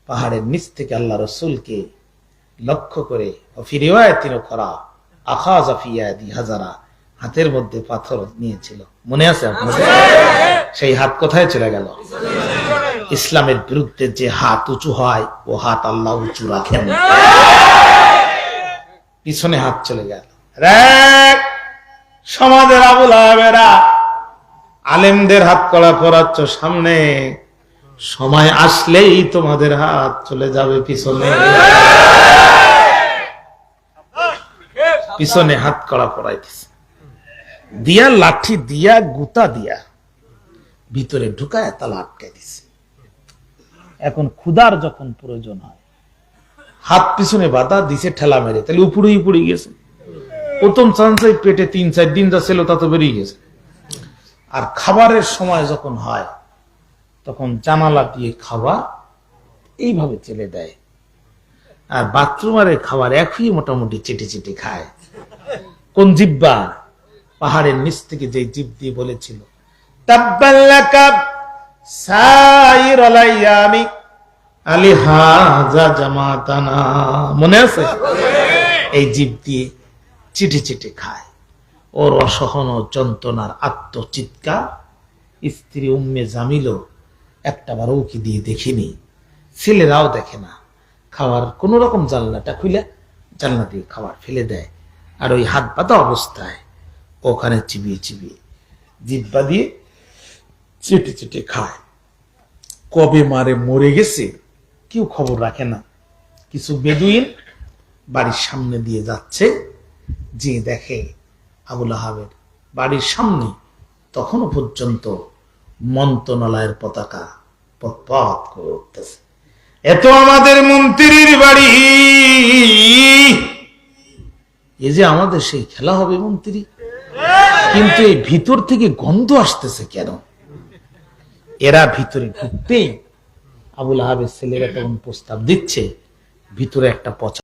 পাহাড়ের নিচ থেকে আল্লাহ রসুলকে লক্ষ্য করে হাতের মধ্যে পাথর নিয়েছিল, মনে আছে আপনাদের? সেই হাত কোথায় চলে গেল? ইসলামের বিরুদ্ধে যে হাত উঁচু হয়, ও হাত আল্লাহ উঁচু রাখেন। পিছনে হাত চলে গেল। সমাজের আবুল আবেরা আলেমদের হাত কড়া পড়াচ্ছ সামনে, সময় আসলেই তোমাদের হাত চলে যাবে পিছনে। পিছনে হাত কড়া পড়াইতেছে, দিয়া লাঠি দিয়া গুতা দিয়া ভিতরে ঢুকায় তালা আটকে দিছে। এখন ক্ষুধার যখন প্রয়োজন হয়, হাত পিছনে বাধা দিছে ঠেলা মেরে, তাহলে উপরেই পড়ে গেছে। প্রথম চান্সে পেটে 3-4 দিন যা ছিল তা তো বেরিয়ে গেছে। আর খাবারের সময় যখন হয়, তখন জানালা দিয়ে খাবার এইভাবে চেলে দেয়, আর বাথরুমের খাবার একই মোটামুটি চেটে চেটে খায়। কোন জিব্বা? পাহাড়ের নিচ থেকে যে জিভ দিয়ে বলেছিল তাব্বাল্লাকা সাইরুল আইয়ামি আলিহাযা জামাতানা, মনে আছে? এই জিভ দিয়ে চিটে চিটে খায়। ওর অসহন যন্ত্রণার আত্মচিৎকার স্ত্রী উম্মে জামিলও একটাবার উকি দিয়ে দেখিনি, ছেলেরাও দেখে না। খাওয়ার কোন রকম জানলাটা খুলে জানলা দিয়ে খাবার ফেলে দেয়, আর ওই হাত বাঁধা অবস্থায় ওখানে চিবিয়ে চিবিয়ে জিব্বা দিয়ে চেটে চেটে খায়। কবে মারে মরে গেছে কেউ খবর রাখে না। কিছু বেদুইন বাড়ির সামনে দিয়ে যাচ্ছে, যে দেখে আবুল আহাবের বাড়ির সামনে তখনও পর্যন্ত মন্ত্রণালয়ের পতাকা পথ করে উঠতেছে। এত আমাদের মন্ত্রীর বাড়ি, এই যে আমাদের সেই খেলা হবে মন্ত্রী, কিন্তু এই ভিতর থেকে গন্ধ আসতেছে কেন? এরা ভিতরে ঢুকতেই আবুল আহাবের ছেলেরা তখন প্রস্তাব দিচ্ছে, ভিতরে একটা পচা